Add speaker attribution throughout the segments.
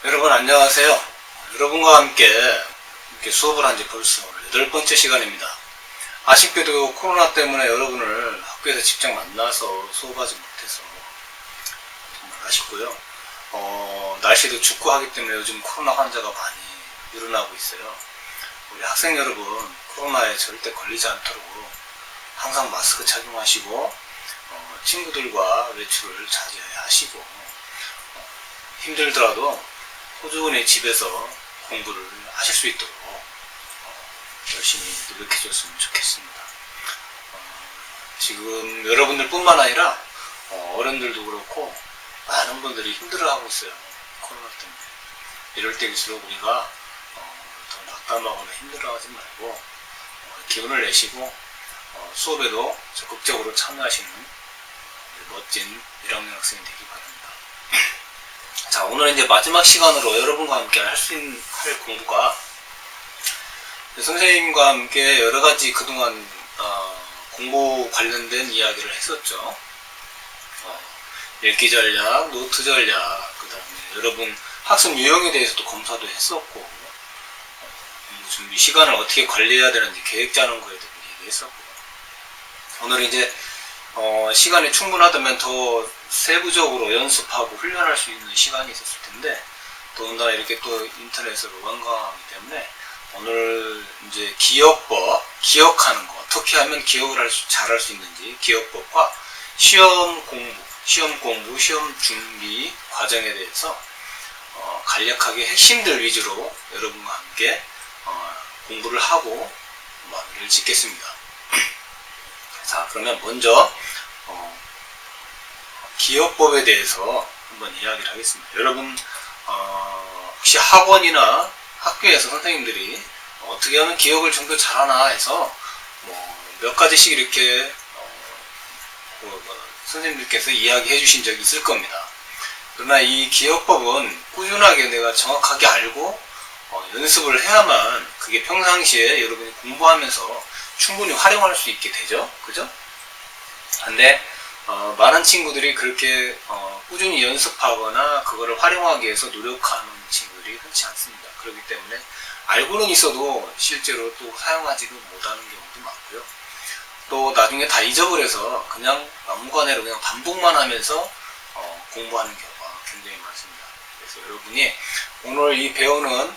Speaker 1: 여러분 안녕하세요. 여러분과 함께 이렇게 수업을 한 지 벌써 8번째 시간입니다. 아쉽게도 코로나 때문에 여러분을 학교에서 직접 만나서 수업하지 못해서 정말 아쉽고요. 날씨도 춥고 하기 때문에 요즘 코로나 환자가 많이 늘어나고 있어요. 우리 학생 여러분 코로나에 절대 걸리지 않도록 항상 마스크 착용하시고 친구들과 외출을 자제하시고 힘들더라도 꾸준히 집에서 공부를 하실 수 있도록 열심히 노력해 줬으면 좋겠습니다. 지금 여러분들 뿐만 아니라 어른들도 그렇고 많은 분들이 힘들어하고 있어요. 코로나 때문에. 이럴 때일수록 우리가 더 낙담하거나 힘들어하지 말고 기운을 내시고 수업에도 적극적으로 참여하시는 멋진 1학년 학생이 되기 바랍니다. 자, 오늘은 이제 마지막 시간으로 여러분과 함께 할 공부가 선생님과 함께 여러가지 그동안 공부 관련된 이야기를 했었죠. 읽기 전략, 노트 전략, 그 다음에 여러분 학습 유형에 대해서도 검사도 했었고 준비 시간을 어떻게 관리해야 되는지 계획 짜는 거에 대해서 얘기했었고 오늘 이제 시간이 충분하다면 더 세부적으로 연습하고 훈련할 수 있는 시간이 있었을 텐데 더군다나 이렇게 또 인터넷으로 완강하기 때문에 오늘 이제 기억법, 기억하는 거 어떻게 하면 기억을 잘할 수 있는지 기억법과 시험 공부, 시험 준비 과정에 대해서 간략하게 핵심들 위주로 여러분과 함께 공부를 하고 마무리를 짓겠습니다. 자, 그러면 먼저 기억법에 대해서 한번 이야기를 하겠습니다. 여러분 혹시 학원이나 학교에서 선생님들이 어떻게 하면 기억을 좀 더 잘하나 해서 몇 가지씩 이렇게 선생님들께서 이야기해 주신 적이 있을 겁니다. 그러나 이 기억법은 꾸준하게 내가 정확하게 알고 연습을 해야만 그게 평상시에 여러분이 공부하면서 충분히 활용할 수 있게 되죠. 그죠? 근데 많은 친구들이 그렇게 꾸준히 연습하거나 그거를 활용하기 위해서 노력하는 친구들이 흔치 않습니다. 그렇기 때문에 알고는 있어도 실제로 또 사용하지도 못하는 경우도 많고요. 또 나중에 다 잊어버려서 그냥 막무가내로 그냥 반복만 하면서 공부하는 경우가 굉장히 많습니다. 그래서 여러분이 오늘 이 배우는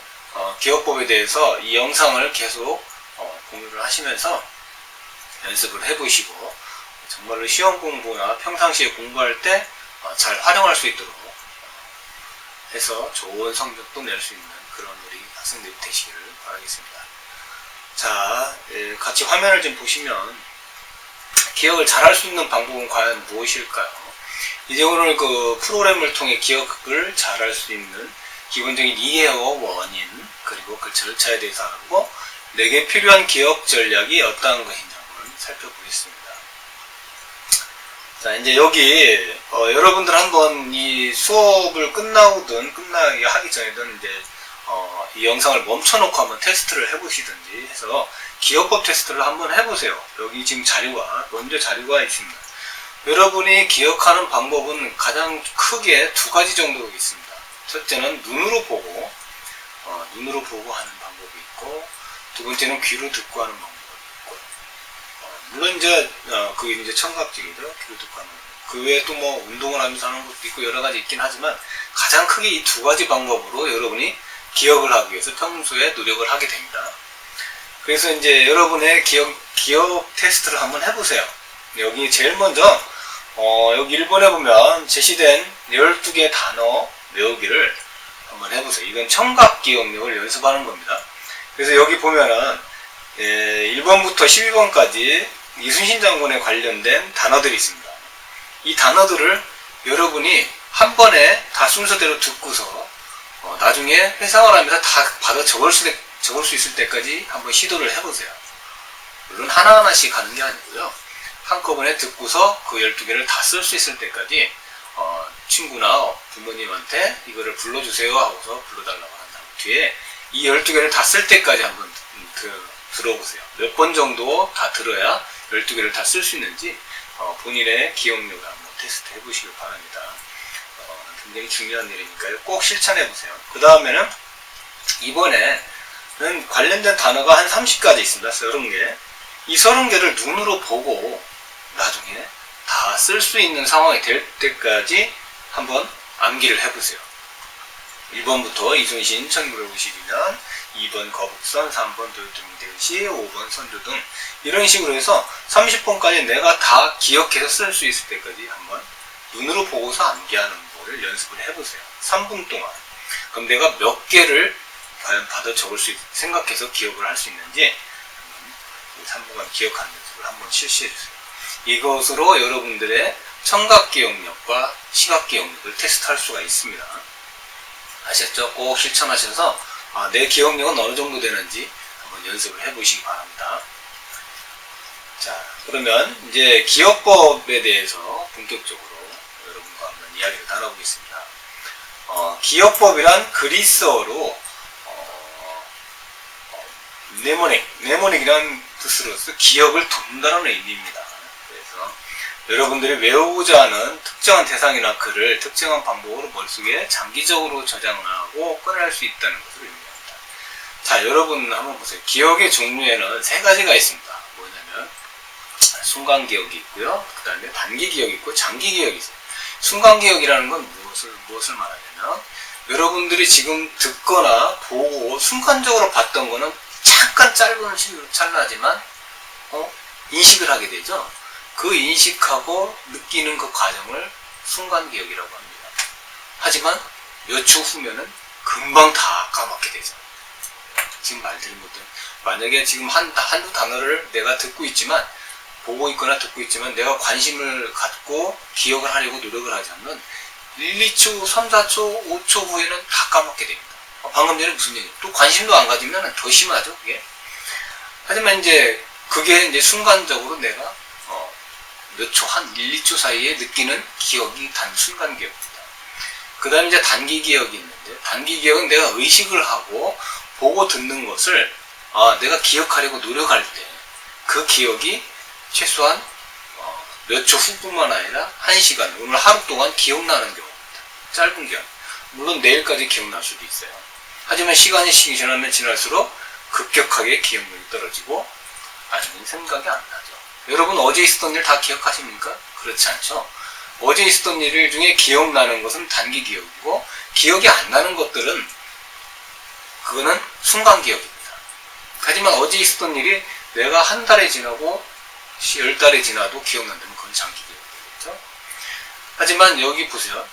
Speaker 1: 기억법에 대해서 이 영상을 계속 공유를 하시면서 연습을 해보시고 정말로 시험 공부나 평상시에 공부할 때 잘 활용할 수 있도록 해서 좋은 성적도 낼 수 있는 그런 우리 학생들이 되시기를 바라겠습니다. 자, 같이 화면을 좀 보시면 기억을 잘 할 수 있는 방법은 과연 무엇일까요? 이제 오늘 그 프로그램을 통해 기억을 잘 할 수 있는 기본적인 이해와 원인 그리고 그 절차에 대해서 알아보고 내게 필요한 기억 전략이 어떠한 것인지 한번 살펴보겠습니다. 자, 이제 여기 여러분들 한번 이 수업을 끝나기 하기 전에든 이제 이 영상을 멈춰놓고 한번 테스트를 해보시든지 해서 기억법 테스트를 한번 해보세요. 여기 지금 먼저 자료가 있습니다. 여러분이 기억하는 방법은 가장 크게 두 가지 정도로 있습니다. 첫째는 눈으로 보고 하는 방법이 있고, 두 번째는 귀로 듣고 하는 방법이 있고, 물론 이제 그게 이제 청각적이죠. 귀로 듣고 하는 방법. 그 외에 또 운동을 하면서 하는 것도 있고 여러 가지 있긴 하지만 가장 크게 이 두 가지 방법으로 여러분이 기억을 하기 위해서 평소에 노력을 하게 됩니다. 그래서 이제 여러분의 기억 테스트를 한번 해보세요. 여기 제일 먼저 여기 1번에 보면 제시된 12개의 단어 외우기를 한번 해보세요. 이건 청각 기억력을 연습하는 겁니다. 그래서 여기 보면은 1번부터 12번까지 이순신 장군에 관련된 단어들이 있습니다. 이 단어들을 여러분이 한 번에 다 순서대로 듣고서 나중에 회상을 하면서 다 받아 적을 수 있을 때까지 한번 시도를 해보세요. 물론 하나하나씩 하는 게 아니고요. 한꺼번에 듣고서 그 12개를 다 쓸 수 있을 때까지 친구나 부모님한테 이거를 불러주세요 하고서 불러달라고 한 다음 뒤에 이 12개를 다 쓸 때까지 한번 들어보세요. 몇 번 정도 다 들어야 12개를 다 쓸 수 있는지 본인의 기억력을 한번 테스트 해보시길 바랍니다. 굉장히 중요한 일이니까요. 꼭 실천해 보세요. 그 다음에는 이번에는 관련된 단어가 한 30가지 있습니다. 30개. 이 30개를 눈으로 보고 나중에 다 쓸 수 있는 상황이 될 때까지 한번 암기를 해보세요. 1번부터 이순신 1952년, 2번 거북선, 3번 도요토미 대시, 5번 선조 등 이런 식으로 해서 30번까지 내가 다 기억해서 쓸 수 있을 때까지 한번 눈으로 보고서 암기하는 거를 연습을 해보세요. 3분 동안. 그럼 내가 몇 개를 과연 받아 적을 수 생각해서 기억을 할 수 있는지 3분간 기억하는 연습을 한번 실시해주세요. 이것으로 여러분들의 청각 기억력과 시각 기억력을 테스트할 수가 있습니다. 아셨죠? 꼭 실천하셔서 내 기억력은 어느 정도 되는지 한번 연습을 해보시기 바랍니다. 자, 그러면 이제 기억법에 대해서 본격적으로 여러분과 한번 이야기를 나눠보겠습니다. 기억법이란 그리스어로 네모닉이라는 뜻으로서 기억을 돕는다는 의미입니다. 그래서 여러분들이 외우고자 하는 특정한 대상이나 글을 특정한 방법으로 머릿속에 장기적으로 저장을 하고 꺼낼 수 있다는 것을 의미합니다. 자, 여러분 한번 보세요. 기억의 종류에는 3가지가 있습니다. 뭐냐면 순간기억이 있고요. 그 다음에 단기기억이 있고 장기기억이 있어요. 순간기억이라는 건 무엇을 말하냐면 여러분들이 지금 듣거나 보고 순간적으로 봤던 거는 잠깐 짧은 시간 찰나지만 인식을 하게 되죠. 그 인식하고 느끼는 그 과정을 순간기억이라고 합니다. 하지만 몇 초 후면은 금방 다 까먹게 되죠. 지금 말드린 것들 만약에 지금 한두 단어를 내가 듣고 있지만 보고 있거나 듣고 있지만 내가 관심을 갖고 기억을 하려고 노력을 하지 않으면 1, 2초, 3, 4초, 5초 후에는 다 까먹게 됩니다. 방금 전에 무슨 얘기? 또 관심도 안 가지면 더 심하죠, 그게. 하지만 이제 그게 이제 순간적으로 내가 몇 초, 한 1, 2초 사이에 느끼는 기억이 순간 기억입니다. 그 다음에 이제 단기 기억이 있는데, 단기 기억은 내가 의식을 하고 보고 듣는 것을 내가 기억하려고 노력할 때 그 기억이 최소한 몇 초 후뿐만 아니라 1시간, 오늘 하루 동안 기억나는 경우입니다. 짧은 기억. 물론 내일까지 기억날 수도 있어요. 하지만 시간이 지나면 지날수록 급격하게 기억력이 떨어지고 아직은 생각이 안 나죠. 여러분 어제 있었던 일 다 기억하십니까? 그렇지 않죠. 어제 있었던 일 중에 기억나는 것은 단기 기억이고 기억이 안 나는 것들은 그거는 순간 기억입니다. 하지만 어제 있었던 일이 내가 한 달이 지나고 10달이 지나도 기억난다면 그건 장기 기억이겠죠. 하지만 여기 보세요.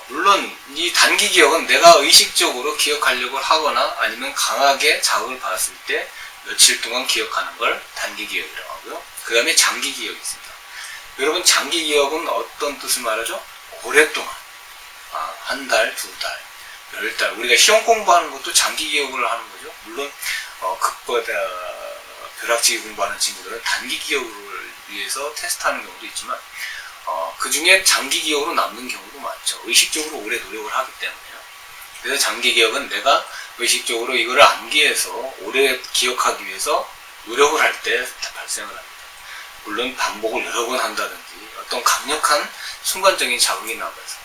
Speaker 1: 물론 이 단기 기억은 내가 의식적으로 기억하려고 하거나 아니면 강하게 자극을 받았을 때 며칠 동안 기억하는 걸 단기 기억이라고 하고요. 그 다음에 장기 기억이 있습니다. 여러분 장기 기억은 어떤 뜻을 말하죠? 오랫동안 한 달, 2달, 10달 우리가 시험 공부하는 것도 장기 기억을 하는 거죠. 물론 극보다 벼락치기 공부하는 친구들은 단기 기억을 위해서 테스트하는 경우도 있지만 그 중에 장기 기억으로 남는 경우도 많죠. 의식적으로 오래 노력을 하기 때문에요. 그래서 장기 기억은 내가 의식적으로 이거를 암기해서 오래 기억하기 위해서 노력을 할 때 발생을 합니다. 물론 반복을 여러 번 한다든지 어떤 강력한 순간적인 자극이 나와서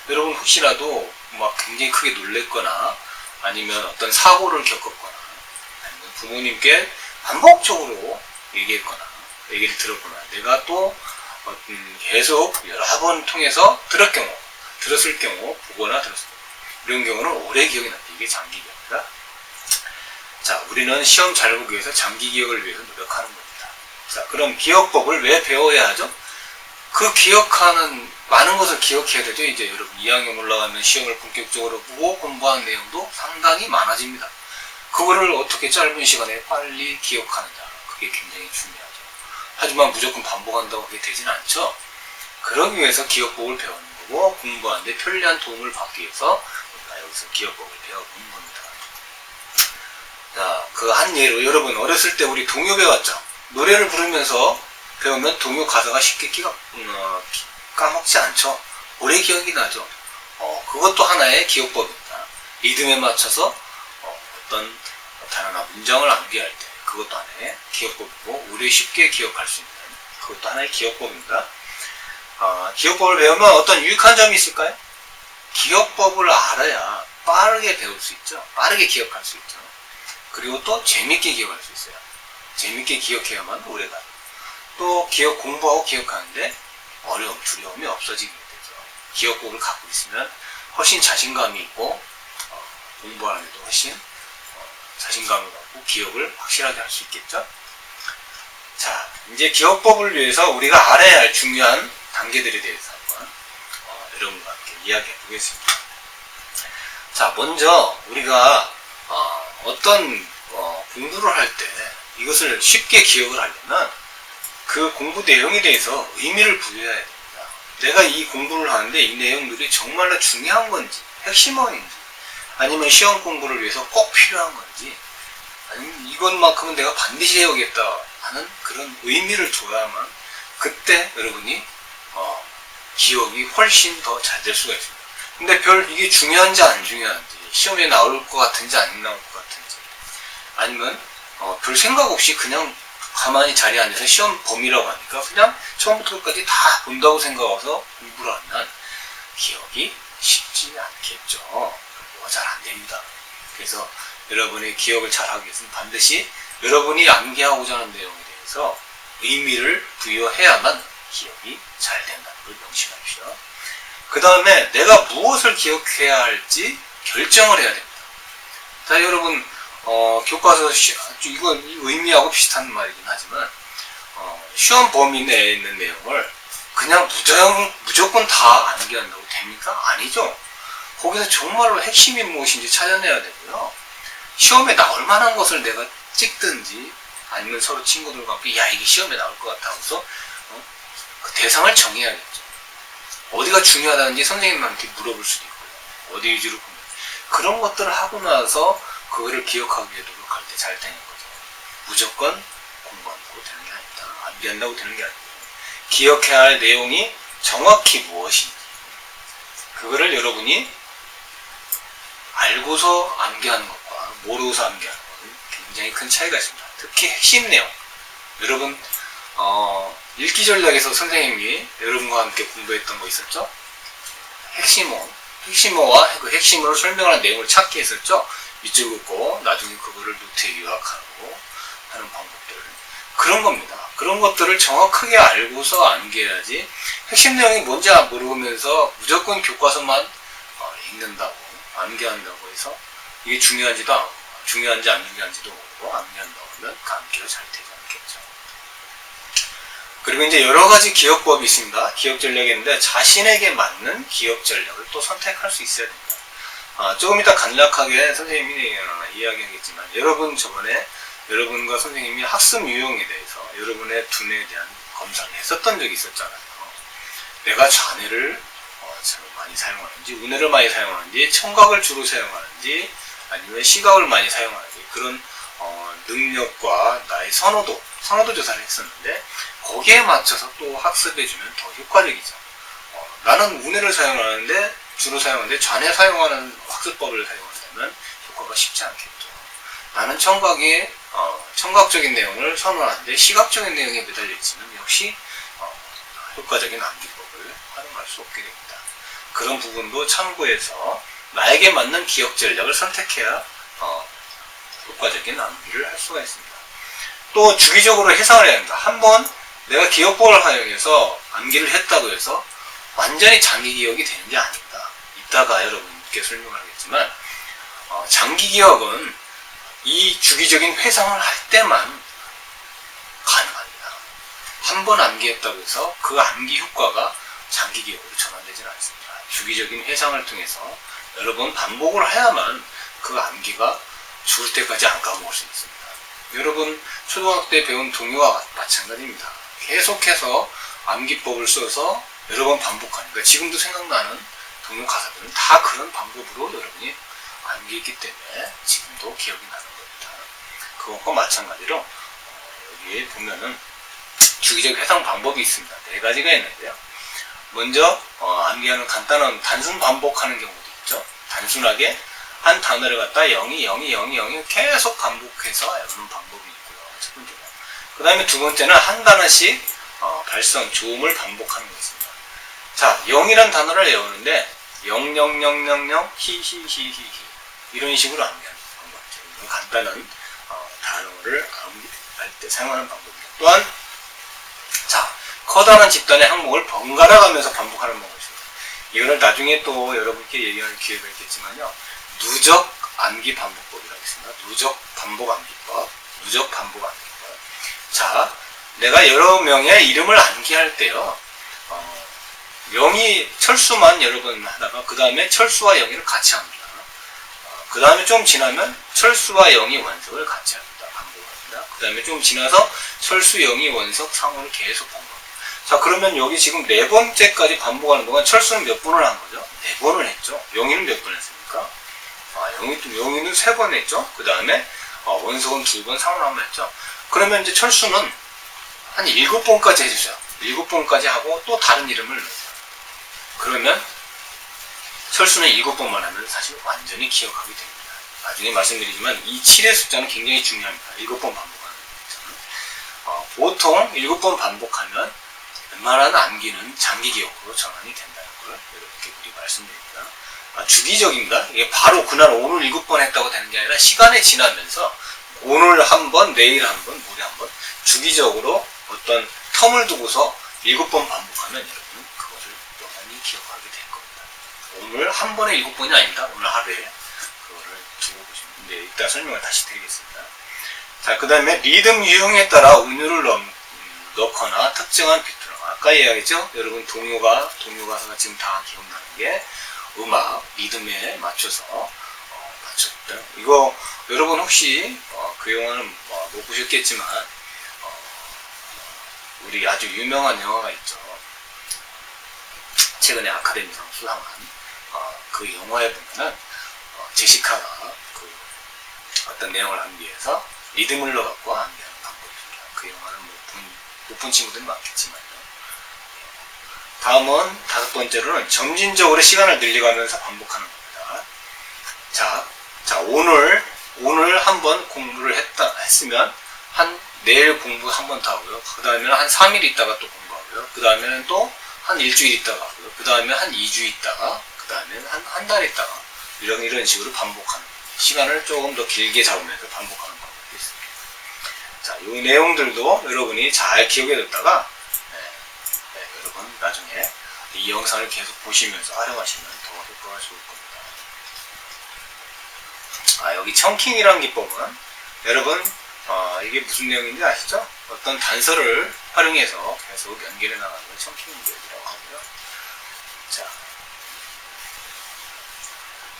Speaker 1: 여러분 혹시라도 막 굉장히 크게 놀랬거나 아니면 어떤 사고를 겪었거나 아니면 부모님께 반복적으로 얘기했거나 얘기를 들었거나 내가 또 계속 여러 번 통해서 들었을 경우 보거나 들었을 경우 이런 경우는 오래 기억이 납니다. 이게 장기 기억입니다. 자, 우리는 시험 잘 보기 위해서 장기 기억을 위해서 노력하는 겁니다. 자, 그럼 기억법을 왜 배워야 하죠? 그 기억하는 많은 것을 기억해야 되죠. 이제 여러분 2학년 올라가면 시험을 본격적으로 보고 공부하는 내용도 상당히 많아집니다. 그거를 어떻게 짧은 시간에 빨리 기억하느냐, 그게 굉장히 중요하죠. 하지만 무조건 반복한다고 그게 되지는 않죠. 그러기 위해서 기억법을 배우는 거고 공부하는데 편리한 도움을 받기 위해서 우리가 여기서 기억법을 배워보는 겁니다. 자, 그 한 예로 여러분 어렸을 때 우리 동요 배웠죠. 노래를 부르면서 배우면 동요 가사가 쉽게 까먹지 않죠. 오래 기억이 나죠. 그것도 하나의 기억법입니다. 리듬에 맞춰서 어떤 단어나 문장을 암기할 때 그것도 하나의 기억법이고 오래 쉽게 기억할 수 있는 그것도 하나의 기억법입니다. 기억법을 배우면 어떤 유익한 점이 있을까요? 기억법을 알아야 빠르게 배울 수 있죠. 빠르게 기억할 수 있죠. 그리고 또 재밌게 기억할 수 있어요. 재밌게 기억해야만 오래가요. 또 기억 공부하고 기억하는데 어려움, 두려움이 없어지게 되죠. 기억법을 갖고 있으면 훨씬 자신감이 있고 공부하는데도 훨씬 자신감을 갖고 기억을 확실하게 할 수 있겠죠. 자, 이제 기억법을 위해서 우리가 알아야 할 중요한 단계들에 대해서 한번 여러분과 함께 이야기해 보겠습니다. 자, 먼저 우리가 어떤 공부를 할 때 이것을 쉽게 기억을 하려면 그 공부 내용에 대해서 의미를 부여해야 됩니다. 내가 이 공부를 하는데 이 내용들이 정말로 중요한 건지, 핵심어인지, 아니면 시험 공부를 위해서 꼭 필요한 건지, 아니면 이것만큼은 내가 반드시 해오겠다 하는 그런 의미를 줘야만 그때 여러분이 기억이 훨씬 더 잘 될 수가 있습니다. 근데 이게 중요한지 안 중요한지, 시험에 나올 것 같은지 안 나올 것 같은지, 아니면 별 생각 없이 그냥 가만히 자리에 앉아서 시험 범위라고 하니까 그냥 처음부터 끝까지 다 본다고 생각해서 공부를 하면 기억이 쉽지 않겠죠. 공부가 잘 안 됩니다. 그래서 여러분의 기억을 잘 하기 위해서는 반드시 여러분이 암기하고자 하는 내용에 대해서 의미를 부여해야만 기억이 잘 된다는 걸 명심하십시오. 그 다음에 내가 무엇을 기억해야 할지 결정을 해야 됩니다. 자, 여러분 교과서 이건 의미하고 비슷한 말이긴 하지만 시험 범위 내에 있는 내용을 그냥 무조건 다 암기한다고 됩니까? 아니죠. 거기서 정말로 핵심이 무엇인지 찾아내야 되고요. 시험에 나올 만한 것을 내가 찍든지 아니면 서로 친구들과 함께 야 이게 시험에 나올 것 같아 하고서 그 대상을 정해야겠죠. 어디가 중요하다는지 선생님한테 물어볼 수도 있고요. 어디 위주로 보면 그런 것들을 하고 나서 그거를 기억하기 위해 노력할 때 잘 되는 거죠. 무조건 공부한다고 되는 게 아니다. 암기한다고 되는 게 아니고 기억해야 할 내용이 정확히 무엇인지 그거를 여러분이 알고서 암기하는 것과 모르고서 암기하는 것은 굉장히 큰 차이가 있습니다. 특히 핵심 내용. 여러분 읽기 전략에서 선생님이 여러분과 함께 공부했던 거 있었죠? 핵심어와 그 핵심으로 설명하는 내용을 찾기 했었죠? 밑줄 긋고 나중에 그거를 노트에 요약하고 하는 방법들. 그런 겁니다. 그런 것들을 정확하게 알고서 암기해야지 핵심 내용이 뭔지 모르면서 무조건 교과서만 읽는다고 암기한다고 해서 이게 중요한지 안 중요한지도 모르고 암기한다고 하면 그 암기가 잘 되지 않겠죠. 그리고 이제 여러 가지 기억법이 있습니다. 기억 전략이 있는데 자신에게 맞는 기억 전략을 또 선택할 수 있어야 됩니다. 조금 이따 간략하게 선생님이 이야기하겠지만 저번에 여러분과 선생님이 학습 유형에 대해서 여러분의 두뇌에 대한 검사를 했었던 적이 있었잖아요. 내가 좌뇌를 많이 사용하는지 우뇌를 많이 사용하는지 청각을 주로 사용하는지 아니면 시각을 많이 사용하는지 그런 능력과 나의 선호도 조사를 했었는데 거기에 맞춰서 또 학습해주면 더 효과적이죠. 나는 우뇌를 주로 사용하는데 좌뇌 사용하는 학습법을 사용한다면 효과가 쉽지 않겠죠. 나는 청각적인 내용을 선호하는데 시각적인 내용에 매달려 있으면 역시 효과적인 암기법을 활용할 수 없게 됩니다. 그런 부분도 참고해서 나에게 맞는 기억 전략을 선택해야 효과적인 암기를 할 수가 있습니다. 또 주기적으로 해상을 해야 합니다. 한번 내가 기억법을 활용해서 암기를 했다고 해서 완전히 장기 기억이 되는 게 아닙니다. 이따가 여러분께 설명하겠지만 장기 기억은 이 주기적인 회상을 할 때만 가능합니다. 한 번 암기했다고 해서 그 암기 효과가 장기 기억으로 전환되지는 않습니다. 주기적인 회상을 통해서 여러 번 반복을 해야만 그 암기가 죽을 때까지 안 까먹을 수 있습니다. 여러분 초등학교 때 배운 동요와 마찬가지입니다. 계속해서 암기법을 써서 여러 번 반복하니까 지금도 생각나는 동요 가사들은 다 그런 방법으로 여러분이 암기했기 때문에 지금도 기억이 나는 겁니다. 그것과 마찬가지로 여기에 보면은 주기적 회상 방법이 있습니다. 4가지가 있는데요. 먼저 암기하는 간단한 단순 반복하는 경우도 있죠. 단순하게 한 단어를 갖다 0이 계속 반복해서 외우는 방법이 있고요. 첫 번째는. 그 다음에 두 번째는 한 단어씩 발성, 조음을 반복하는 것입니다. 자, 0이란 단어를 외우는데 0000 히히히히히 이런 식으로 암기하는 방법이죠. 이건 간단한 단어를 암기할 때 사용하는 방법입니다. 또한 자, 커다란 집단의 항목을 번갈아 가면서 반복하는 방법이 있습니다. 이거를 나중에 또 여러분께 얘기할 기회가 있겠지만요. 누적 암기 반복법이라고 있습니다. 누적 반복 암기법. 누적 반복 암기법. 자, 내가 여러 명의 이름을 암기할 때요. 영희, 철수만 여러분 하다가 그 다음에 철수와 영희를 같이 합니다. 그 다음에 좀 지나면 철수와 영희 원석을 같이 합니다. 반복합니다. 그 다음에 좀 지나서 철수, 영희, 원석, 상호를 계속 반복합니다. 자, 그러면 여기 지금 네 번째까지 반복하는 동안 철수는 몇 번을 한 거죠? 네 번을 했죠. 영희는 몇 번 했습니까? 영희는 세 번 했죠. 그 다음에 원석은 2번, 상호는 한 번 했죠. 그러면 이제 철수는 한 7번까지 해주세요. 7번까지 하고 또 다른 이름을 넣어요. 그러면 철수는 7번만 하면 사실 완전히 기억하게 됩니다. 나중에 말씀드리지만 이 7의 숫자는 굉장히 중요합니다. 7번 반복하는 숫자는. 보통 7번 반복하면 웬만한 암기는 장기 기억으로 전환이 된다는 걸 이렇게 우리 말씀드립니다. 주기적입니다. 이게 바로 그날 오늘 7번 했다고 되는 게 아니라 시간이 지나면서 오늘 한 번, 내일 한 번, 모레 한 번 주기적으로 어떤 텀을 두고서 7번 반복하면 여러분은 그것을 영원히 기억하게 될 겁니다. 오늘 한 번에 7번이 아닙니다. 오늘 하루에 그거를 두고 보시면. 네, 이따 설명을 다시 드리겠습니다. 자, 그 다음에 리듬 유형에 따라 운율을 넣거나 특정한 비트로. 아까 이야기했죠? 여러분 동요가사가 지금 다 기억나는 게 음악, 리듬에 맞춰서 맞췄다. 이거 여러분 혹시 그 영화는 못 보셨겠지만 우리 아주 유명한 영화가 있죠. 최근에 아카데미상 수상한 그 영화에 보면은 제시카가 그 어떤 내용을 암기해서 리듬을 넣어갖고 암기하는 방법입니다. 그 영화는 못 본 친구들이 많겠지만요. 다음은 5번째로는 점진적으로 시간을 늘려가면서 반복하는 겁니다. 자, 오늘 한번 공부를 했으면 내일 공부 한 번 더 하고요. 그 다음에는 한 3일 있다가 또 공부하고요. 그 다음에는 또 한 일주일 있다가 하고요. 그 다음에 한 2주 있다가, 그 다음에는 한 달 있다가, 이런 식으로 반복하는, 시간을 조금 더 길게 잡으면서 반복하는 방법이 있습니다. 자, 이 내용들도 여러분이 잘 기억해 뒀다가, 여러분 나중에 이 영상을 계속 보시면서 활용하시면 더 효과가 좋을 겁니다. 여기 청킹이라는 기법은 여러분 이게 무슨 내용인지 아시죠? 어떤 단서를 활용해서 계속 연결해 나가는 걸 청킹 기법이라고 하고요. 자,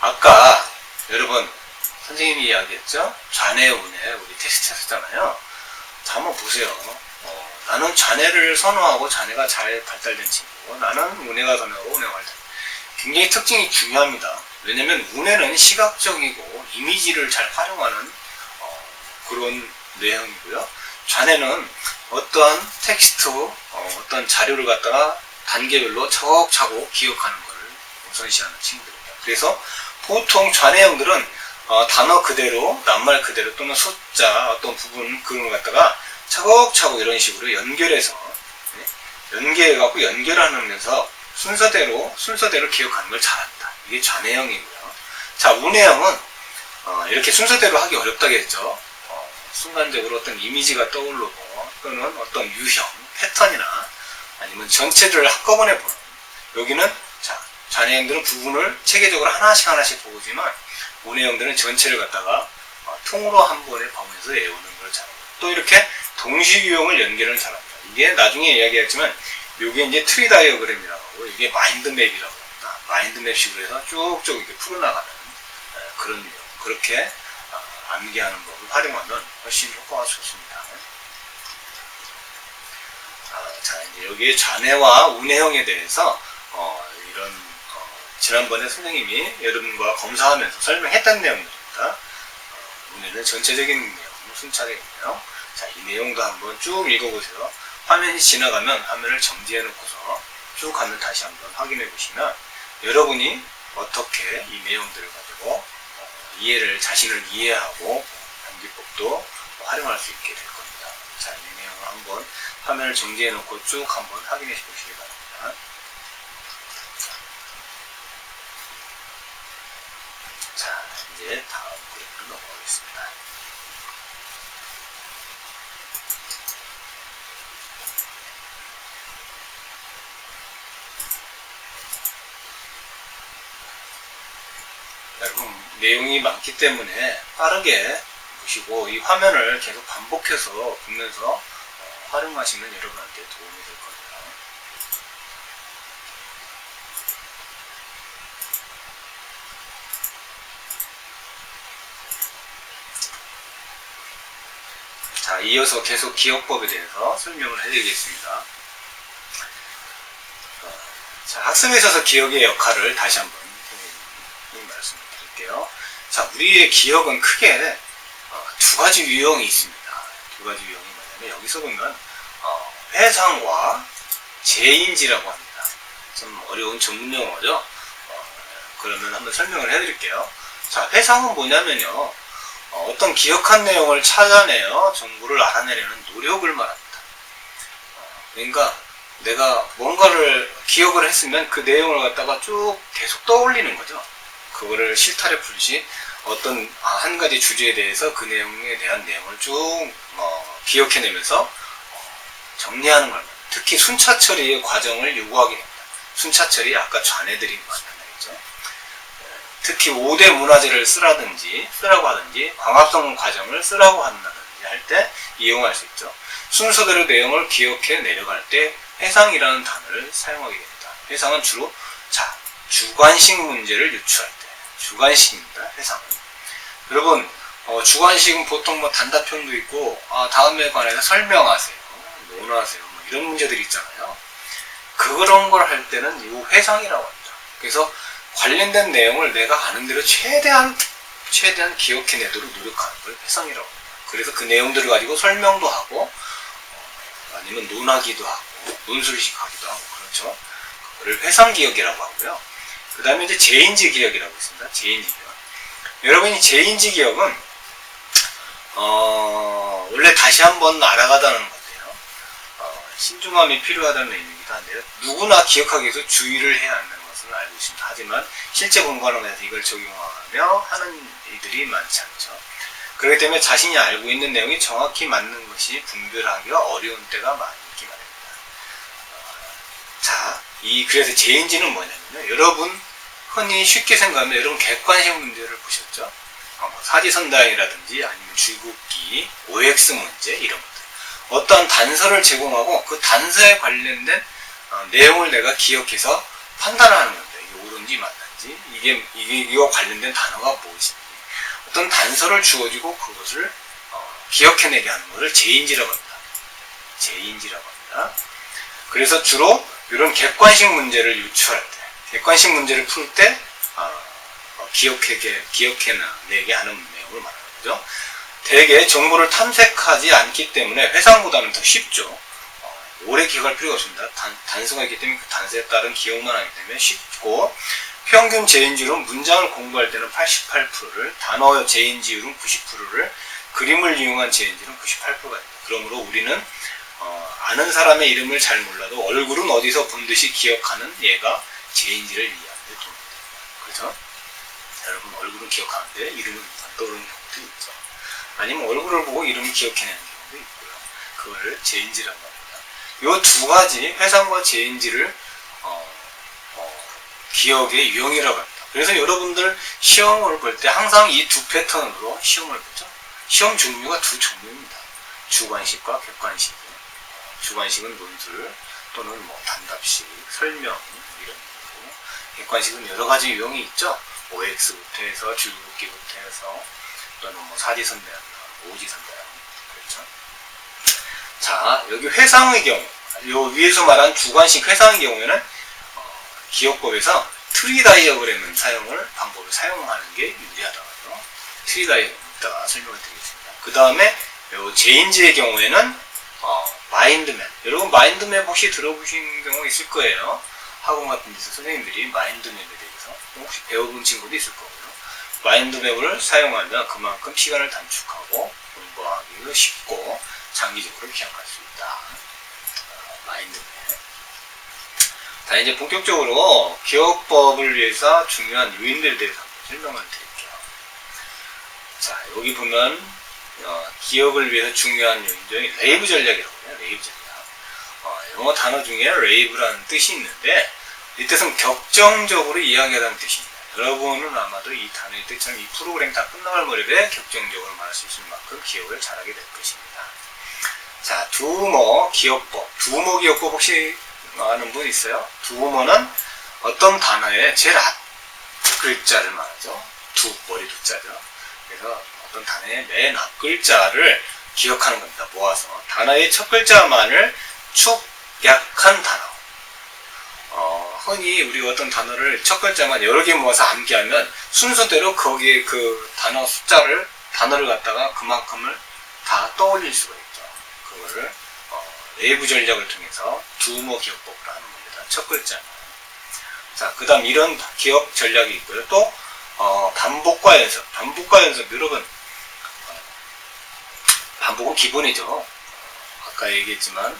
Speaker 1: 아까 여러분 선생님이 이야기했죠? 좌뇌, 우뇌 우리 테스트 했었잖아요. 자, 한번 보세요. 나는 좌뇌를 선호하고 좌뇌가 잘 발달된 친구고 나는 우뇌가 선호하고 우뇌가 발달된 굉장히 특징이 중요합니다. 왜냐면 우뇌는 시각적이고 이미지를 잘 활용하는 그런 뇌형이고요. 좌뇌는 어떠한 텍스트, 어떤 자료를 갖다가 단계별로 차곡차곡 기억하는 것을 우선시하는 친구들입니다. 그래서 보통 좌뇌형들은 단어 그대로, 낱말 그대로 또는 숫자, 어떤 부분 그런 걸 갖다가 차곡차곡 이런 식으로 연결해서 연계해갖고 연결하면서 순서대로 기억하는 걸 잘합니다. 이게 좌뇌형이고요. 자, 우뇌형은 이렇게 순서대로 하기 어렵다겠죠. 순간적으로 어떤 이미지가 떠오르고 또는 어떤 유형, 패턴이나 아니면 전체를 한꺼번에 보는. 여기는 좌뇌형들은 부분을 체계적으로 하나씩 보지만 우뇌형들은 전체를 갖다가 통으로 한 번에 보면서 외우는 걸 잘합니다. 또 이렇게 동시유형을 연결을 잘합니다. 이게 나중에 이야기했지만 이게 이제 트리 다이어그램이라고 하고 이게 마인드맵이라고 합니다. 마인드맵식으로 해서 쭉쭉 이렇게 풀어나가는 그런 유형. 그렇게 암기하는 법을 활용하면 훨씬 효과가 좋습니다. 자, 이제 여기에 좌뇌와 우뇌형에 대해서 이런 지난번에 선생님이 여러분과 검사하면서 설명했던 내용들입니다. 우뇌는 전체적인 내용, 순차적인 내용. 자, 이 내용도 한번 쭉 읽어보세요. 화면이 지나가면 화면을 정지해 놓고서 쭉 가면 다시 한번 확인해 보시면 여러분이 어떻게 이 내용들을 가지고 자신을 이해하고 암기법도 활용할 수 있게 될 겁니다. 자, 이 내용을 한번 화면을 정지해 놓고 쭉 한번 확인해 보시기 바랍니다. 이제 다음 그림으로 넘어가겠습니다. 여러분, 내용이 많기 때문에 빠르게 보시고 이 화면을 계속 반복해서 보면서 활용하시면 여러분한테 도움이 될 겁니다. 자, 이어서 계속 기억법에 대해서 설명을 해드리겠습니다. 자, 학습에 있어서 기억의 역할을 다시 한번 말씀을 드릴게요. 자, 우리의 기억은 크게 두 가지 유형이 있습니다. 두 가지 유형이 뭐냐면 여기서 보면 회상과 재인지라고 합니다. 좀 어려운 전문 용어죠. 그러면 한번 설명을 해드릴게요. 자, 회상은 뭐냐면요, 어떤 기억한 내용을 찾아내어 정보를 알아내려는 노력을 말합니다. 그러니까 내가 뭔가를 기억을 했으면 그 내용을 갖다가 쭉 계속 떠올리는 거죠. 그거를 실타래 풀듯이 어떤 한 가지 주제에 대해서 그 내용에 대한 내용을 쭉 기억해내면서 정리하는 겁니다. 특히 순차 처리의 과정을 요구하게 됩니다. 순차 처리 아까 좌뇌들이 말했죠. 특히 5대 문화재를 쓰라고 하든지 광합성 과정을 쓰라고 한다든지 할 때 이용할 수 있죠. 순서대로 내용을 기억해 내려갈 때 회상이라는 단어를 사용하게 됩니다. 회상은 주로 주관식 문제를 유추할 때 주관식입니다. 회상은. 여러분, 주관식은 보통 단답형도 있고 다음에 관해서 설명하세요, 논하세요, 이런 문제들이 있잖아요. 그런 걸 할 때는 이 회상이라고 합니다. 그래서 관련된 내용을 내가 아는 대로 최대한 기억해내도록 노력하는 걸 회상이라고 합니다. 그래서 그 내용들을 가지고 설명도 하고 아니면 논하기도 하고 논술식하기도 하고 그렇죠. 그걸 회상기억이라고 하고요. 그 다음에 이제 재인지 기억이라고 있습니다. 재인지 기억. 여러분이 재인지 기억은 원래 다시 한번 알아가다는 건데요. 신중함이 필요하다는 의미이기도 한데요. 누구나 기억하기 위해서 주의를 해야 한다는 것을 알고 있습니다. 하지만 실제 공부하면서 이걸 적용하며 하는 이들이 많지 않죠. 그렇기 때문에 자신이 알고 있는 내용이 정확히 맞는 것이 분별하기가 어려운 때가 많이 있기 마련입니다. 자, 그래서 재인지는 뭐냐면요. 여러분 흔히 쉽게 생각하면 여러분 객관식 문제를 보셨죠? 사지선다형이라든지 아니면 줄긋기, OX 문제 이런 것들. 어떠한 단서를 제공하고 그 단서에 관련된 내용을 내가 기억해서 판단을 하는 겁니다. 이게 옳은지 맞는지, 이거 관련된 단어가 무엇인지. 어떤 단서를 주어지고 그것을 기억해내게 하는 것을 재인지라고 합니다. 재인지라고 합니다. 그래서 주로 이런 객관식 문제를 유추할 때, 객관식 문제를 풀 때 기억해내게 하는 내용을 말하는 거죠. 대개 정보를 탐색하지 않기 때문에 회상보다는 더 쉽죠. 오래 기억할 필요가 없습니다. 단서가 있기 때문에 그 단서에 따른 기억만 하기 때문에 쉽고, 평균 재인지율은 문장을 공부할 때는 88%를, 단어 재인지율은 90%를, 그림을 이용한 재인지율은 98%가 됩니다. 그러므로 우리는 아는 사람의 이름을 잘 몰라도 얼굴은 어디서 본 듯이 기억하는 얘가 재인지를 이해하는 데 도움이 됩니다. 그렇죠? 여러분 얼굴은 기억하는데 이름은 안 떠오르는 경우도 있죠. 아니면 얼굴을 보고 이름을 기억해내는 경우도 있고요. 그걸 재인지라고 합니다. 이 두 가지 회상과 재인지를 기억의 유형이라고 합니다. 그래서 여러분들 시험을 볼 때 항상 이 두 패턴으로 시험을 보죠. 시험 종류가 두 종류입니다. 주관식과 객관식. 주관식은 논술 또는 단답식, 설명 이런 거고, 객관식은 여러 가지 유형이 있죠. OX부터 해서 줄긋기부터 해서 또는 사지선다형, 오지선다형. 그렇죠. 자, 여기 회상의 경우, 요 위에서 말한 주관식 회상의 경우에는 기억법에서 트리 다이어그램 방법을 사용하는 게 유리하다고요. 트리 다이어그램 이따가 설명을 드리겠습니다. 그 다음에 재인지의 경우에는 마인드맵. 여러분 마인드맵 혹시 들어보신 경우 있을 거예요. 학원 같은 데서 선생님들이 마인드맵에 대해서 혹시 배워본 친구도 있을 거고요. 마인드맵을 사용하면 그만큼 시간을 단축하고 공부하기도 쉽고 장기적으로 기억할 수 있다. 마인드맵. 자, 이제 본격적으로 기억법을 위해서 중요한 요인들에 대해서 설명을 드릴게요. 자, 여기 보면 기억을 위해서 중요한 요인이 레이브 전략이라고 해요. 레이브 전략. 영어 단어 중에 레이브라는 뜻이 있는데 이 뜻은 격정적으로 이야기하다는 뜻입니다. 여러분은 아마도 이 단어의 뜻처럼 이 프로그램 다 끝나갈 무렵에 격정적으로 말할 수 있을 만큼 기억을 잘하게 될 것입니다. 자, 두모 기억법. 두모 기억법 혹시 아는 분 있어요? 두모는 어떤 단어의 제일 앞 글자를 말하죠. 머리 두자죠. 그래서 어떤 단어의 맨 앞 글자를 기억하는 겁니다. 모아서. 단어의 첫 글자만을 축약한 단어. 흔히 우리 어떤 단어를 첫 글자만 여러 개 모아서 암기하면 순서대로 거기에 그 단어를 갖다가 그만큼을 다 떠올릴 수가 있죠. 그거를 내부 전략을 통해서 두모 기억법으로 하는 겁니다. 첫 글자만. 자, 그 다음 이런 기억 전략이 있고요. 또 반복과 연습. 반복과 연습. 여러분, 반복은 기본이죠. 아까 얘기했지만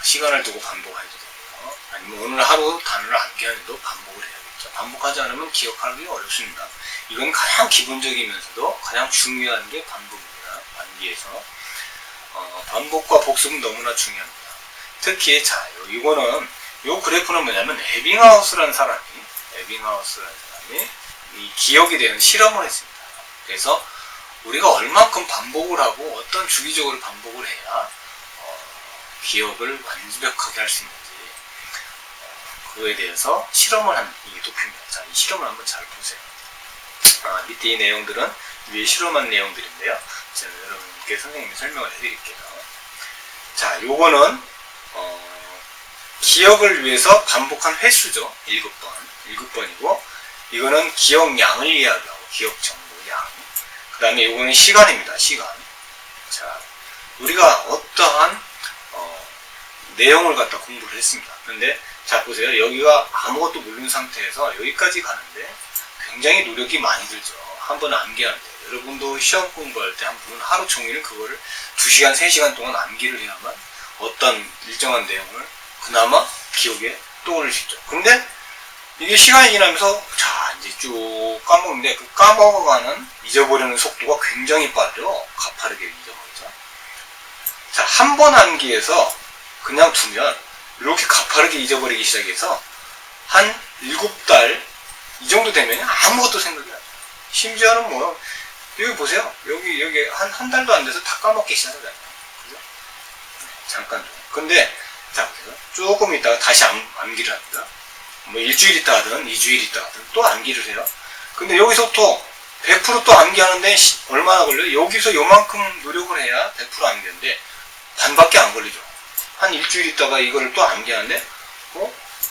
Speaker 1: 시간을 두고 반복해도 되고요. 아니면 오늘 하루 단어를 암기하는데도 반복을 해야겠죠. 반복하지 않으면 기억하기 어렵습니다. 이건 가장 기본적이면서도 가장 중요한 게 반복입니다. 암기에서. 반복과 복습은 너무나 중요합니다. 특히 이거는 요 그래프는 뭐냐면 에빙하우스라는 사람이 이 기억에 대한 실험을 했습니다. 그래서 우리가 얼만큼 반복을 하고 어떤 주기적으로 반복을 해야 기억을 완벽하게 할 수 있는지 그거에 대해서 실험을 한 이 도표입니다. 자, 이 실험을 한번 잘 보세요. 밑에 이 내용들은 위에 실험한 내용들인데요. 제가 여러분께 선생님이 설명을 해드릴게요. 자, 요거는 기억을 위해서 반복한 횟수죠. 7번이고 이거는 기억량을 이야기하고 기억 정보량. 그 다음에 이거는 시간입니다. 시간. 자, 우리가 어떠한 내용을 갖다 공부를 했습니다. 그런데 자, 보세요. 여기가 아무것도 모르는 상태에서 여기까지 가는데 굉장히 노력이 많이 들죠. 한번 암기하는데. 여러분도 시험 공부할 때 한 분은 하루 종일 그거를 2시간, 3시간 동안 암기를 해야만 어떤 일정한 내용을 그나마 기억에 떠올릴 수 있죠. 근데 이게 시간이 지나면서 자, 이제 쭉 까먹는데 그 까먹어가는 잊어버리는 속도가 굉장히 빠르죠. 가파르게 잊어버리죠. 자, 한 번 암기해서 그냥 두면 이렇게 가파르게 잊어버리기 시작해서 한 7달 이 정도 되면 아무것도 생각이 안 나요. 심지어는 뭐 여기 보세요. 여기 한 달도 안 돼서 다 까먹기 시작하잖아요. 그죠? 잠깐 좀. 근데 자, 보세요. 조금 있다가 다시 암기를 합니다. 뭐 일주일 있다 하든 2주일 있다 하든 또 암기를 해요. 근데 여기서부터 100% 또 암기하는데 얼마나 걸려요? 여기서 요만큼 노력을 해야 100% 암기하는데 반밖에 안 걸리죠. 한 일주일 있다가 이거를 또 암기하는데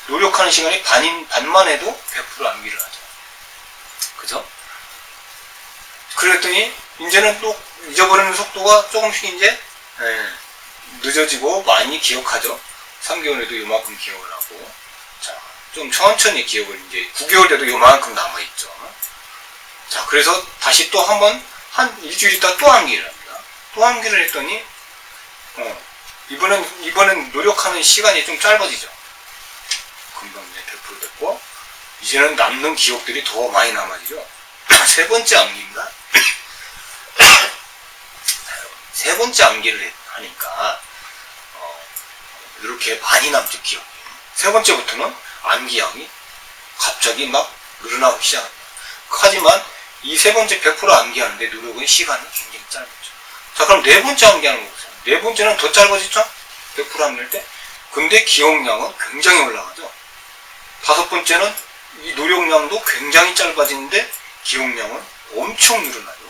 Speaker 1: 노력하는 시간이 반만 해도 100% 암기를 하죠. 그죠? 그랬더니 이제는 또 잊어버리는 속도가 조금씩 이제 늦어지고 많이 기억하죠. 3개월에도 요만큼 기억을 하고 자, 좀 천천히 기억을 이제 9개월 돼도 요만큼 남아있죠. 자, 그래서 다시 또 한 일주일 있다가 또 암기를 합니다. 또 암기를 했더니 이번엔 노력하는 시간이 좀 짧아지죠. 금방 이제 100% 됐고 이제는 남는 기억들이 더 많이 남아지죠. 세 번째 암기입니다. 세 번째 암기를 하니까 이렇게 많이 남죠. 기억이. 세 번째부터는 암기량이 갑자기 막 늘어나기 시작합니다. 하지만 이 세 번째 100% 암기하는데 노력은 시간이 굉장히 짧았죠. 자, 그럼 네 번째 암기하는 거 보세요. 네 번째는 더 짧아지죠? 100% 암기할 때. 근데 기억량은 굉장히 올라가죠. 다섯 번째는 이 노력량도 굉장히 짧아지는데 기억량은 엄청 늘어나죠.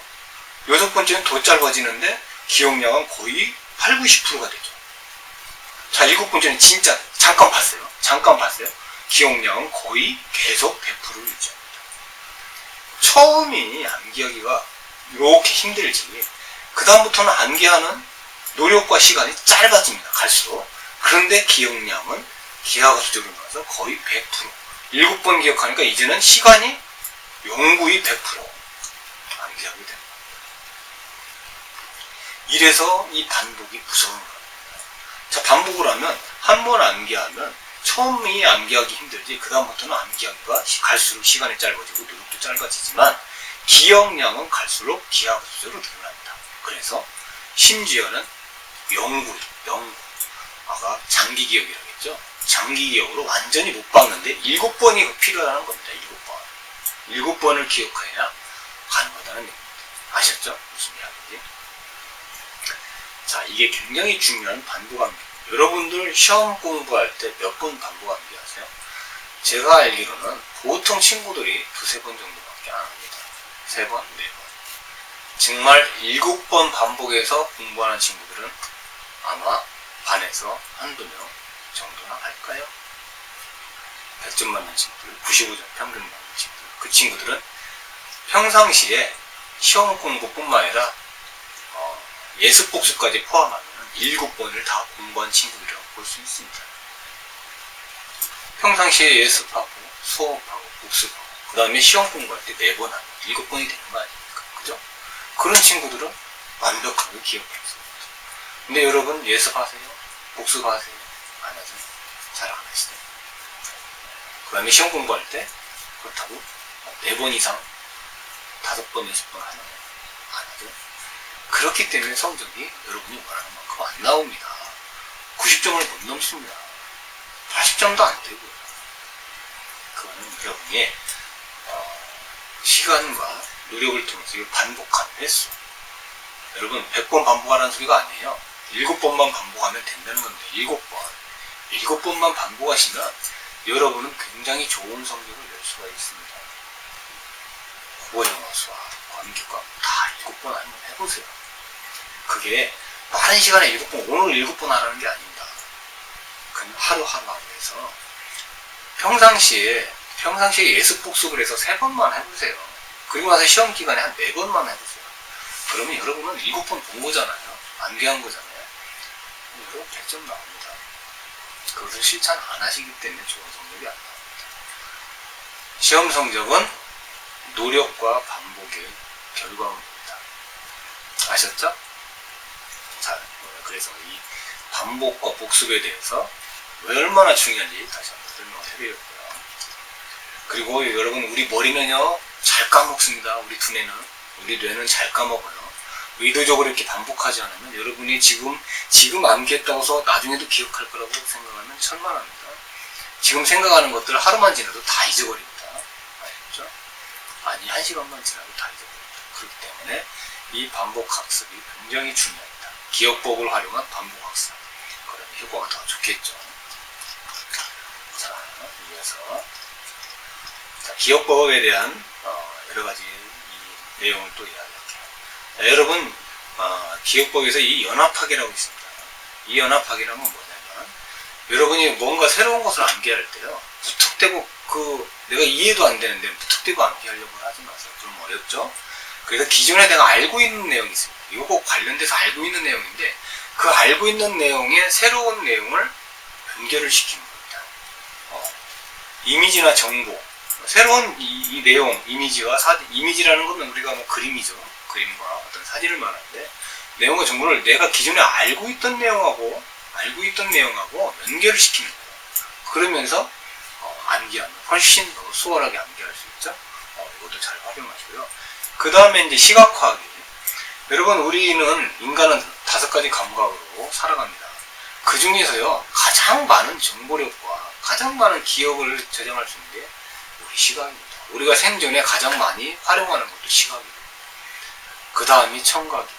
Speaker 1: 여섯 번째는 더 짧아지는데 기억량은 거의 8, 90%가 되죠. 자, 일곱 번째는 진짜 잠깐 봤어요. 기억량은 거의 계속 100%를 유지합니다. 처음이 암기하기가 이렇게 힘들지 그 다음부터는 암기하는 노력과 시간이 짧아집니다. 갈수록. 그런데 기억량은 기하급수적으로 나와서 거의 100%. 7번 기억하니까 이제는 시간이 영구히 100% 암기하게 됩니다. 이래서 이 반복이 무서운 겁니다. 자, 반복을 하면 한 번 암기하면 처음이 암기하기 힘들지 그 다음부터는 암기하기가 갈수록 시간이 짧아지고 노력도 짧아지지만 기억량은 갈수록 기하급수로 늘어난다. 그래서 심지어는 영구. 아까 장기 기억이라고 했죠. 장기 기억으로 완전히 못 박는데 7번이 필요하다는 겁니다. 7번. 7번을 기억해야 가능하다는 얘기입니다. 아셨죠? 무슨 이야기인지. 자, 이게 굉장히 중요한 반복암기. 여러분들 시험 공부할 때 몇 번 반복암기 하세요? 제가 알기로는 보통 친구들이 2-3번 정도밖에 안 합니다. 3번, 4번. 정말 7번 반복해서 공부하는 친구들은 아마 반에서 한두 명 정도나 할까요? 100점 맞는 친구들, 95점 평균 맞는 친구들. 그 친구들은 평상시에 시험 공부뿐만 아니라 예습 복습까지 포함하면 7번을 다 공부한 친구들이라고 볼 수 있습니다. 평상시에 예습하고 수업하고 복습하고 그 다음에 시험 공부할 때 4번 하고 7번이 되는 거 아닙니까? 그죠? 그런 친구들은 완벽하게 기억할 수 있습니다. 근데 여러분 예습하세요? 복습하세요? 안 하죠? 잘 안 하시죠? 그 다음에 시험 공부할 때 그렇다고 4번 이상 5번, 6번 하나요? 안 하죠? 그렇기 때문에 성적이 여러분이 원하는 만큼 안 나옵니다. 90점을 못 넘습니다. 80점도 안 되고요. 그거는 여러분의 시간과 노력을 통해서 반복하는 횟수. 여러분 100번 반복하라는 소리가 아니에요. 7번만 반복하면 된다는 겁니다. 7번. 7번만 반복하시면 여러분은 굉장히 좋은 성적을 낼 수가 있습니다. 국어, 영어, 수학, 암기과 다 7번 한번 해보세요. 그게 빠른 시간에 7번, 오늘 7번 하라는 게 아닙니다. 그냥 하루하루 해서 평상시에 예습 복습을 해서 3번만 해보세요. 그리고 나서 시험 기간에 한 4번만 해보세요. 그러면 여러분은 7번 본 거잖아요. 암기한 거잖아요. 여러분 100점 나옵니다. 그것을 실천 안 하시기 때문에 좋은 성적이 안 나옵니다. 시험 성적은 노력과 반복의 결과물입니다. 아셨죠? 자, 그래서 이 반복과 복습에 대해서 왜 얼마나 중요한지 다시 한번 설명을 해드렸고요. 그리고 여러분 우리 머리는요 잘 까먹습니다. 우리 뇌는 잘 까먹어요. 의도적으로 이렇게 반복하지 않으면 여러분이 지금 암기했다고 해서 나중에도 기억할 거라고 생각하면 천만합니다. 지금 생각하는 것들을 하루만 지나도 다 잊어버립니다. 아시죠? 아니 1시간만 지나도 다 잊어버립니다. 그렇기 때문에 이 반복 학습이 굉장히 중요합니다. 기억법을 활용한 반복 학습. 그러면 효과가 더 좋겠죠. 자, 이어서 기억법에 대한 여러 가지 이 내용을 또 이야기할게요. 여러분 기억법에서 이 연합하기라고 있습니다. 이 연합하기라는 건 뭐냐면 여러분이 뭔가 새로운 것을 암기할 때요 무턱대고 내가 이해도 안 되는데 무턱대고 암기하려고 하지 마세요. 그럼 어렵죠? 그래서 기존에 내가 알고 있는 내용이 있습니다. 이거 관련돼서 알고 있는 내용인데 그 알고 있는 내용에 새로운 내용을 연결을 시키는 겁니다. 이미지나 정보, 새로운 이 내용, 이미지라는 건 우리가 그림이죠. 그림과 어떤 사진을 말하는데 내용과 정보를 내가 기존에 알고 있던 내용하고 연결을 시키는 거예요. 그러면서 암기하면 훨씬 더 수월하게 암기할 수 있죠. 이것도 잘 활용하시고요. 그 다음에 이제 시각화하기. 여러분 인간은 5가지 감각으로 살아갑니다. 그 중에서요 가장 많은 정보력과 가장 많은 기억을 저장할 수 있는 게 우리 시각입니다. 우리가 생존에 가장 많이 활용하는 것도 시각이고 그 다음이 청각이고요.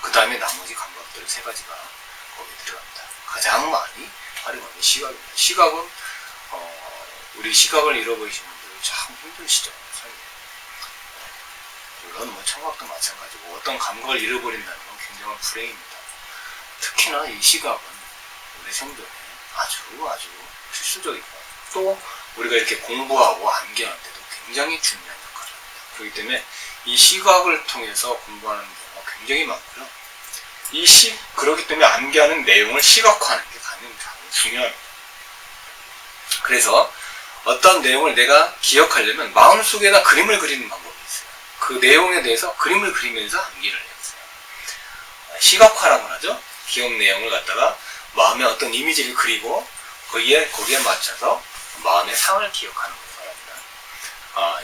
Speaker 1: 그 다음에 나머지 감각들 3가지가 거기에 들어갑니다. 가장 많이 활용하는 게 시각입니다. 시각은 우리 시각을 잃어버리신 분들 참 힘드시죠. 물론 청각도 마찬가지고 어떤 감각을 잃어버린다는 건 굉장한 불행입니다. 특히나 이 시각은 우리 생존에 아주 필수적이고 또 우리가 이렇게 공부하고 암기하는 데도 굉장히 중요한 역할을 합니다. 그렇기 때문에 이 시각을 통해서 공부하는 경우가 굉장히 많고요. 그렇기 때문에 암기하는 내용을 시각화하는 게 가장 중요합니다. 그래서 어떤 내용을 내가 기억하려면 마음속에다 그림을 그리는 방법이 있어요. 그 내용에 대해서 그림을 그리면서 암기를 해보세요. 시각화라고 하죠. 기억 내용을 갖다가 마음에 어떤 이미지를 그리고 거기에 맞춰서 마음의 상을 기억하는 걸 말합니다.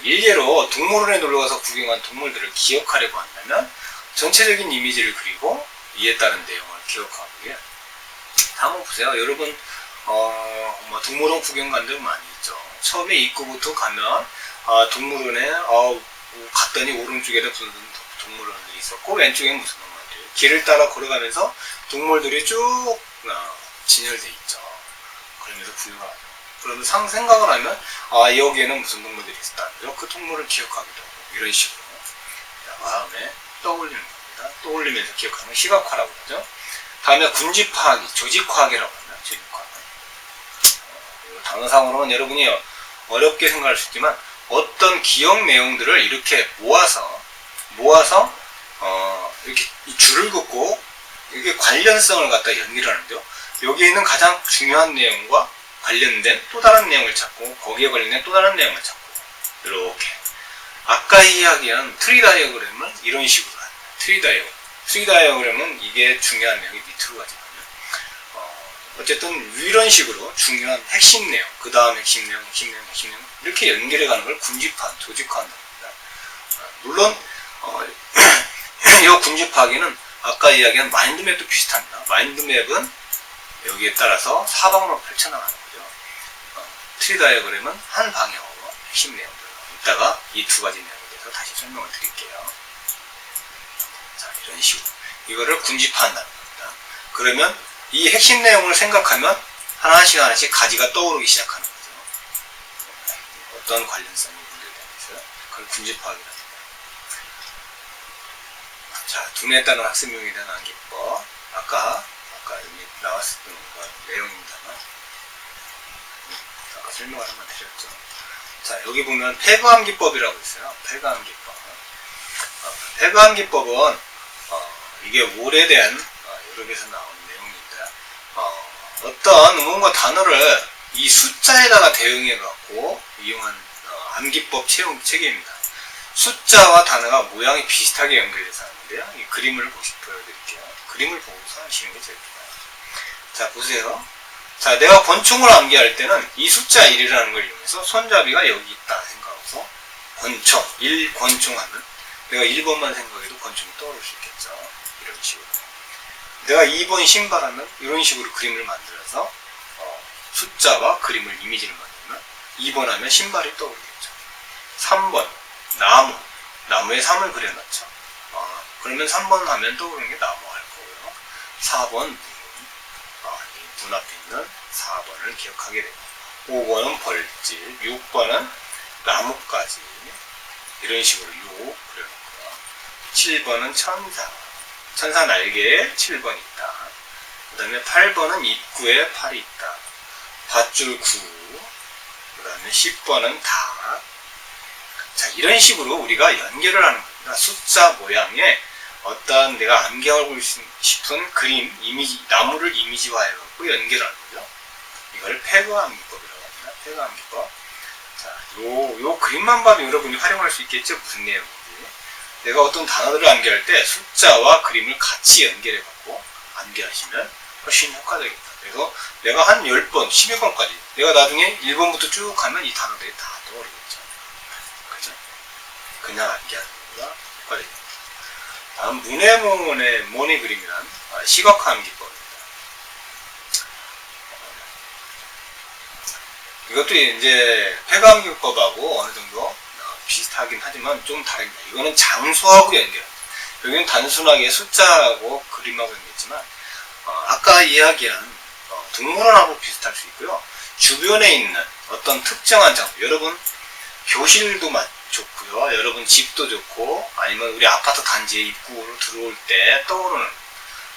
Speaker 1: 일례로 동물원에 놀러가서 구경한 동물들을 기억하려고 한다면 전체적인 이미지를 그리고 이에 따른 내용을 기억하고요. 한번 보세요. 여러분 뭐 동물원 구경 간 적 많이 있죠. 처음에 입구부터 가면 동물원에 갔더니 오른쪽에도 무슨 동물원들이 있었고 왼쪽에 무슨 동물들, 길을 따라 걸어가면서 동물들이 쭉 진열돼 있죠. 그러면서 구경하죠. 그러면 생각을 하면 여기에는 무슨 동물들이 있었다. 그 동물을 기억하기도 하고 이런 식으로 마음에 떠올리는 겁니다. 떠올리면서 기억하는 시각화라고 하죠. 다음에 군집화하기, 조직화하기라고 합니다. 조직화하기. 단어상으로는 여러분이 어렵게 생각할 수 있지만 어떤 기억 내용들을 이렇게 모아서 이렇게 줄을 긋고 이게 관련성을 갖다 연결하는데요. 여기에 있는 가장 중요한 내용과 관련된 또 다른 내용을 찾고 거기에 관련된 또 다른 내용을 찾고 이렇게 아까 이야기한 트리 다이어그램은 이런 식으로 합니다. 트리 다이어그램은 이게 중요한 내용이 밑으로 가지만요. 어쨌든 이런 식으로 중요한 핵심 내용, 그 다음 핵심 내용 이렇게 연결해가는 걸 군집화, 조직화한다고 합니다. 물론 이 군집화하기는 아까 이야기한 마인드맵도 비슷합니다. 마인드맵은 여기에 따라서 사방으로 펼쳐나가는 거죠. 트리 다이어그램은 한 방향으로 핵심 내용들. 이따가 이 두 가지 내용에 대해서 다시 설명을 드릴게요. 자, 이런 식으로 이거를 군집화한다는 겁니다. 그러면 이 핵심 내용을 생각하면 하나씩 가지가 떠오르기 시작하는 거죠. 어떤 관련성이 연결되면서 그걸 군집화하기라고 합니다. 자, 두뇌에 따른 학습용에 대한 암기법. 아까 여기 나왔었던 내용입니다만 아까 설명을 한번 드렸죠. 자, 여기 보면 폐그암기법이라고 있어요. 폐그암기법. 폐그암기법은 이게 오래된 유럽에서 나온 내용인데 어떤 뭔가 단어를 이 숫자에다가 대응해 갖고 이용한 암기법 체계입니다. 숫자와 단어가 모양이 비슷하게 연결돼서 하는데요. 이 그림을 보여드릴게요. 그림을 보고서 하시는 게 제일 좋아요. 자, 보세요. 자, 내가 권총을 암기할 때는 이 숫자 1이라는 걸 이용해서 손잡이가 여기 있다 생각해서 권총, 1권총 하면 내가 1번만 생각해도 권총이 떠오를 수 있겠죠. 이런 식으로. 내가 2번 신발하면 이런 식으로 그림을 만들어서 숫자와 그림을 이미지를 만들면 2번 하면 신발이 떠오르겠죠. 3번 나무에 3을 그려놨죠. 그러면 3번 하면 떠오르는 게 나무 할 거고요. 4번 문 앞에 있는 4번을 기억하게 되고 5번은 벌집, 6번은 나뭇가지 이런 식으로 6 그려놓고요. 7번은 천사 날개에 7번이 있다. 그 다음에 8번은 입구에 8이 있다. 밧줄 9, 그 다음에 10번은 닭. 자, 이런 식으로 우리가 연결을 하는 겁니다. 숫자 모양에 어떤 내가 암기하고 싶은 그림, 이미지, 나무를 이미지화해갖고 연결하는 거죠. 이걸 폐그암기법이라고 합니다. 폐그암기법. 자, 요 그림만 봐도 여러분이 활용할 수 있겠죠? 무슨 내용인지. 내가 어떤 단어들을 암기할 때 숫자와 그림을 같이 연결해갖고 암기하시면 훨씬 효과적이다. 그래서 내가 한 10번, 12번까지 내가 나중에 1번부터 쭉 가면 이 단어들이 다 떠오르겠죠. 그죠? 그냥 암기하는 것보다 효과적입니다. 다음 문해몬의 그림이란 시각화 암기법입니다. 이것도 이제 폐가암기법하고 어느 정도 비슷하긴 하지만 좀 다릅니다. 이거는 장소하고 연결합니다. 여기는 단순하게 숫자하고 그림하고 연결했지만 아까 이야기한 동물원하고 비슷할 수 있고요. 주변에 있는 어떤 특정한 장소, 여러분 교실도 좋고요. 여러분 집도 좋고, 아니면 우리 아파트 단지에 입구로 들어올 때 떠오르는,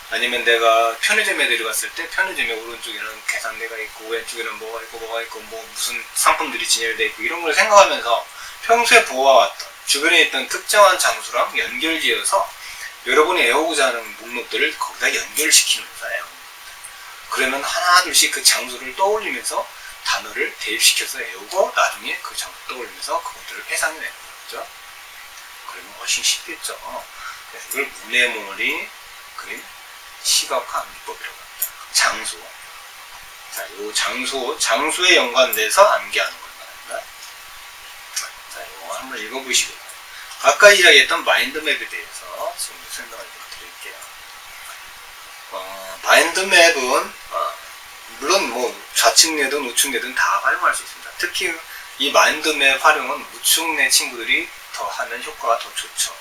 Speaker 1: 아니면 내가 편의점에 내려갔을 때 편의점에 오른쪽에는 계산대가 있고 왼쪽에는 뭐가 있고 뭐 무슨 상품들이 진열되어 있고 이런 걸 생각하면서 평소에 보아왔던 주변에 있던 특정한 장소랑 연결지어서 여러분이 외우고자 하는 목록들을 거기다 연결시키는 거예요. 그러면 하나 둘씩 그 장소를 떠올리면서 단어를 대입시켜서 외우고 나중에 그 장소 떠올리면서 그것들을 회상해내는 거죠. 그러면 훨씬 쉽겠죠. 그래서 이걸 문해몬이 그림 시각화 암기법이라고 합니다. 장소. 자, 요 장소에 연관돼서 암기하는 걸 말합니다. 자, 한번 읽어보시고 아까 이야기했던 마인드맵에 대해서 지금 설명을 좀 드릴게요. 마인드맵은 물론 뭐 좌측내든 우측내든 다 활용할 수 있습니다. 특히 이 마인드맵 활용은 우측내 친구들이 더 하는 효과가 더 좋죠.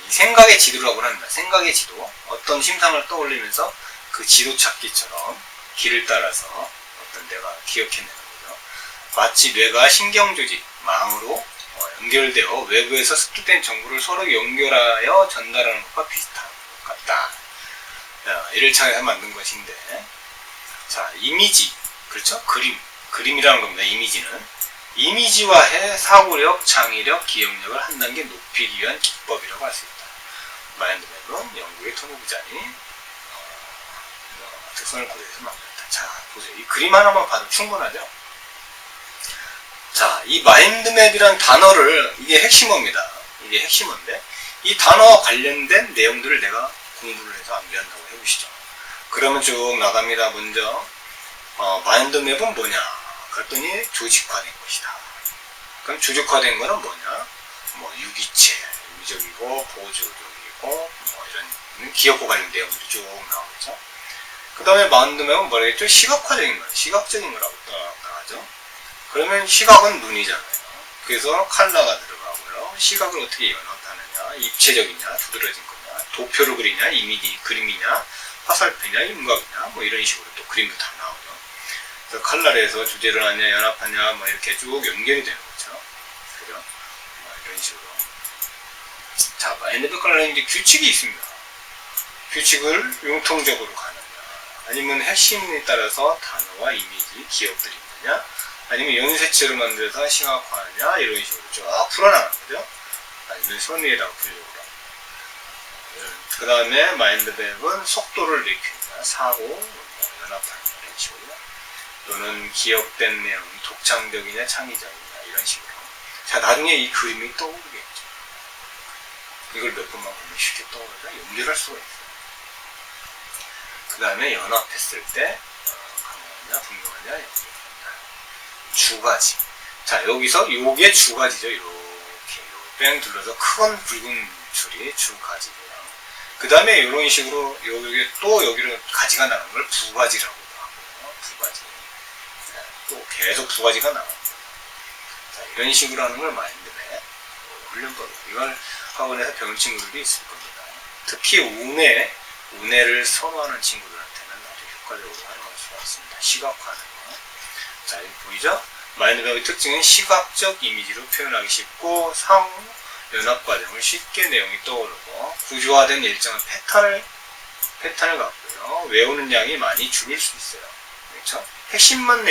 Speaker 1: 이 생각의 지도라고 합니다. 생각의 지도. 어떤 심상을 떠올리면서 그 지도 찾기처럼 길을 따라서 어떤 데가 기억해내는 거죠. 마치 뇌가 신경조직, 망으로 연결되어 외부에서 습득된 정보를 서로 연결하여 전달하는 것과 비슷한 것 같다. 이를 창해서 만든 것인데, 자, 이미지, 그렇죠? 그림이라는 겁니다. 이미지화해 사고력, 창의력, 기억력을 한 단계 높이기 위한 기법이라고 할 수 있다. 마인드맵은 영국의 토니 부자니 특성을 고려해서 만들었다. 자, 보세요. 이 그림 하나만 봐도 충분하죠? 자, 이 마인드맵이란 단어를, 이게 핵심어입니다. 이게 핵심어인데, 이 단어와 관련된 내용들을 내가 공부를 해서 암기한다고 해보시죠. 그러면 쭉 나갑니다. 먼저, 마인드맵은 뭐냐? 그랬더니 조직화된 것이다. 그럼 조직화된 거는 뭐냐? 뭐, 유기체, 유기적이고, 보조적이고, 뭐, 이런 기억과 관련 내용들이 쭉 나오겠죠. 그 다음에 마인드맵은 뭐라겠죠? 시각화적인 거예요. 시각적인 거라고 나가죠. 그러면 시각은 눈이잖아요. 그래서 컬러가 들어가고요. 시각을 어떻게 연합하느냐, 입체적이냐, 두드러진 거냐, 도표로 그리냐, 이미지 그림이냐, 화살표냐, 윤곽이냐, 뭐 이런 식으로 또 그림도 다 나오죠. 그래서 컬러에서 주제를 하냐, 연합하냐, 뭐 이렇게 쭉 연결이 되는 거죠. 그죠? 뭐 이런 식으로. 자, 마인드맵 컬러는 이제 규칙이 있습니다. 규칙을 융통적으로 가느냐, 아니면 핵심에 따라서 단어와 이미지, 기억들이 있느냐, 아니면 연쇄체로 만들어서 시각화하냐, 이런 식으로 쫙 풀어나가는 거죠. 아니면 선의에다가 풀려고 하고. 그 다음에 마인드맵은 속도를 일으키느냐, 사고, 연합하느냐, 이런 식으로. 또는 기억된 내용, 독창적이냐, 창의적이냐, 이런 식으로. 자, 나중에 이 그림이 떠오르겠죠. 이걸 몇 번만 보면 쉽게 떠오르죠. 연결할 수가 있어요. 그 다음에 연합했을 때, 강하냐, 분명하냐, 연결하냐. 주가지. 자, 여기서 요게 주가지죠. 이렇게 뺑 둘러서 큰 붉은 줄이 주가지고요. 그 다음에 이런 식으로 여기 또 여기로 가지가 나는 걸 부가지라고 하고요. 부가지. 네, 또 계속 부가지가 나갑니다. 자, 이런 식으로 하는 걸 마인드맵 훈련법. 이걸 학원에서 배운 친구들이 있을 겁니다. 특히 운해를 선호하는 친구들한테는 아주 효과적으로 활용할 수가 있습니다. 시각화하는 거. 자, 여기 보이죠? 마인드맵의 특징은 시각적 이미지로 표현하기 쉽고 상호 연합 과정을 쉽게 내용이 떠오르고 구조화된 일정한 패턴을 갖고요. 외우는 양이 많이 줄일 수 있어요. 그렇죠? 핵심들만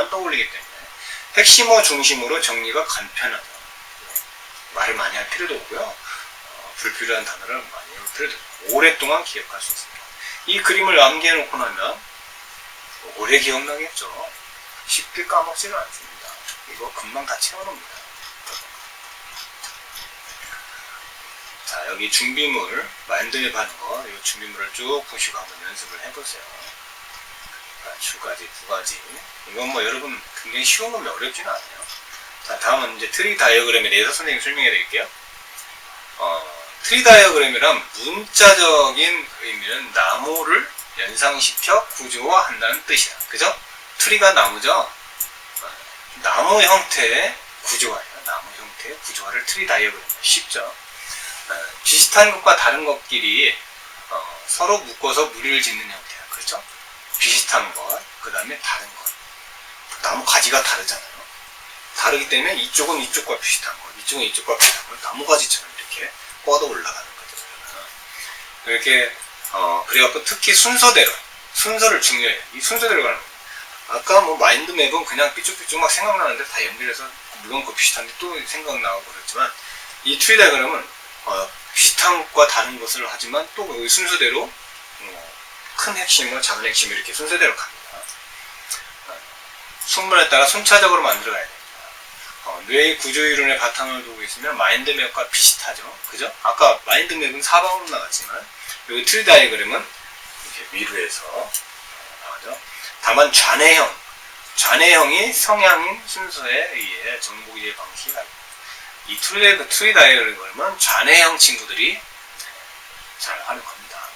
Speaker 1: 떠올리기 때문에 핵심어 중심으로 정리가 간편하다. 말을 많이 할 필요도 없고요. 불필요한 단어를 많이 할 필요도 없고 오랫동안 기억할 수 있습니다. 이 그림을 암기해 놓고 나면 오래 기억나겠죠. 쉽게 까먹지는 않습니다. 이거 금방 다 채워놓습니다. 자, 여기 준비물, 마인드맵 하는 거, 이 준비물을 쭉 보시고 한번 연습을 해보세요. 자, 주가지, 부가지. 이건 뭐 여러분 굉장히 쉬운 건데 어렵지는 않아요. 자, 다음은 이제 트리 다이어그램에 대해서 선생님이 설명해 드릴게요. 트리 다이어그램이란 문자적인 의미는 나무를 연상시켜 구조화한다는 뜻이야. 그죠? 트리가 나무죠? 나무 형태의 구조화예요. 나무 형태의 구조화를 트리 다이어그램. 쉽죠? 비슷한 것과 다른 것끼리 서로 묶어서 무리를 짓는 형태야. 그렇죠? 비슷한 것, 그 다음에 다른 것. 나무 가지가 다르잖아요. 다르기 때문에 이쪽은 이쪽과 비슷한 것, 이쪽은 이쪽과 비슷한 것, 나무 가지처럼 이렇게 뻗어 올라가는 거죠. 이렇게 그래갖고 특히 순서를 중요해요. 이 순서대로 가는 거예요. 아까 뭐 마인드맵은 그냥 삐쭉삐쭉 막 생각나는데 다 연결해서 물론 그 비슷한데 또 생각나고 그렇지만 이 트리 다이어그램은 비슷한 것과 다른 것을 하지만 또 그 순서대로 큰 핵심과 작은 핵심을 이렇게 순서대로 갑니다. 순번에 따라 순차적으로 만들어가야 됩니다. 뇌의 구조이론의 바탕을 두고 있으면 마인드맵과 비슷하죠. 그죠? 아까 마인드맵은 사방으로 나갔지만 여기 트리 다이어그램은 이렇게 위로 해서 나가죠. 다만 좌뇌형 좌뇌형이 성향인 순서에 의해 정보 기재 방식이 다릅니다. 이 트리 다이어그램은 좌뇌형 친구들이 잘 활용합니다.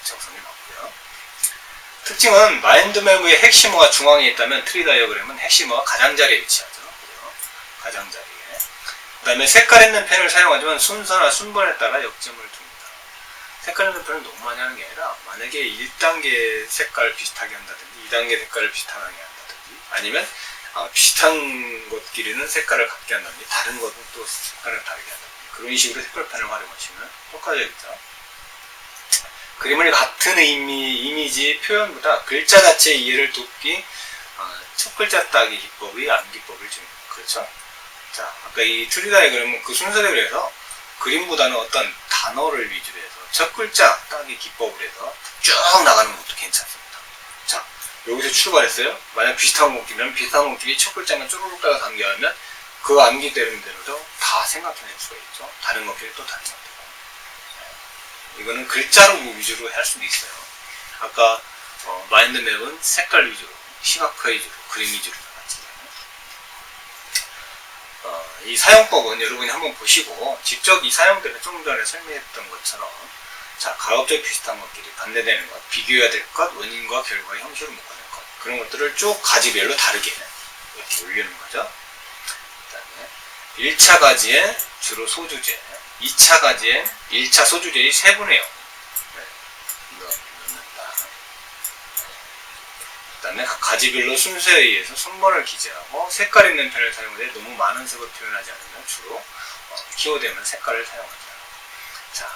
Speaker 1: 적성이 맞고요. 특징은 마인드맵의 핵심어가 중앙에 있다면 트리 다이어그램은 핵심어가 가장자리에 위치하죠. 그죠? 가장자리에. 그 다음에 색깔 있는 펜을 사용하지만 순서나 순번에 따라 역점을 둡니다. 색깔 있는 펜을 너무 많이 하는 게 아니라 만약에 1단계 색깔 비슷하게 한다든지 2단계 색깔을 비슷하게 한다든지 아니면 비슷한 것끼리는 색깔을 같게 한다든지 다른 것은 또 색깔을 다르게 한다든지 그런 식으로 색깔펜을 활용하시면 똑같아지죠. 그림을 같은 이미지 표현보다 글자 자체의 이해를 돕기 첫 글자 따기 기법의 암기법을 줍니다. 그렇죠? 자, 아까 이 트리 다이어그램은 그 순서대로 해서 그림보다는 어떤 단어를 위주로 해서 첫 글자 따기 기법을 해서 쭉 나가는 것도 괜찮습니다. 자, 여기서 출발했어요. 만약 비슷한 것끼리면 비슷한 것끼리 첫 글자만 쪼르륵 따라 암기하면 그 암기되는 대로도 다 생각해낼 수가 있죠. 다른 것끼리 또 다른 것들. 이거는 글자로 위주로 할 수도 있어요. 아까 마인드맵은 색깔 위주로, 시각화 위주로, 그림 위주로 나갔잖아요. 이 사용법은 여러분이 한번 보시고 직접 이 사용법을 좀 전에 설명했던 것처럼 자, 가급적 비슷한 것끼리 반대되는 것, 비교해야 될 것, 원인과 결과의 형식을 묶어낼 것 그런 것들을 쭉 가지별로 다르게 이렇게 올리는 거죠. 그 다음에 1차 가지에 주로 소주제 2차 가지엔 1차 소주제의 세분의 0 넣는다. 그 다음에 각 가지별로 순서에 의해서 순번을 기재하고 색깔 있는 펜을 사용하되 너무 많은 색을 표현하지 않으면 주로 키워드에만 색깔을 사용하죠. 자,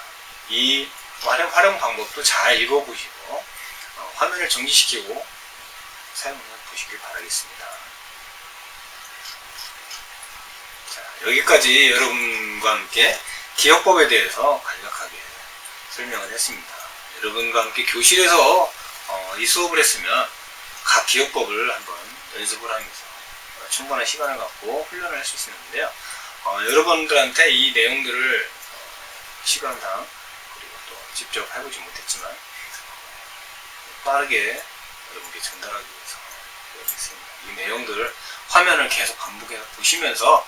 Speaker 1: 이 활용 방법도 잘 읽어보시고 화면을 정지시키고 사용해 보시길 바라겠습니다. 자, 여기까지 여러분과 함께 기억법에 대해서 간략하게 설명을 했습니다. 여러분과 함께 교실에서 이 수업을 했으면 각 기억법을 한번 연습을 하면서 충분한 시간을 갖고 훈련을 할 수 있었는데요. 여러분들한테 이 내용들을 시간상 그리고 또 직접 해보지 못했지만 빠르게 여러분께 전달하기 위해서 했습니다. 이 내용들을 화면을 계속 반복해서 보시면서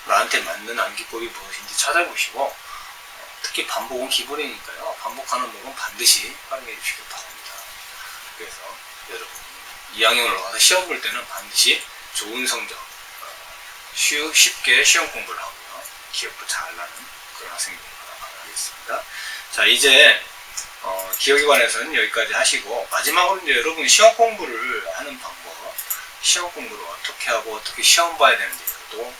Speaker 1: 나한테 맞는 암기법이 무엇인지 찾아보시고 특히 반복은 기본이니까요. 반복하는 법은 반드시 활용해 주시길 바랍니다. 그래서 여러분 2학년 올라가서 시험 볼 때는 반드시 좋은 성적 쉽게 시험 공부를 하고요. 기억도 잘 나는 그런 학생이 되길 바라겠습니다. 자, 이제 기억에 관해서는 여기까지 하시고 마지막으로 이제 여러분 시험 공부를 하는 방법 시험 공부를 어떻게 하고 어떻게 시험 봐야 되는지도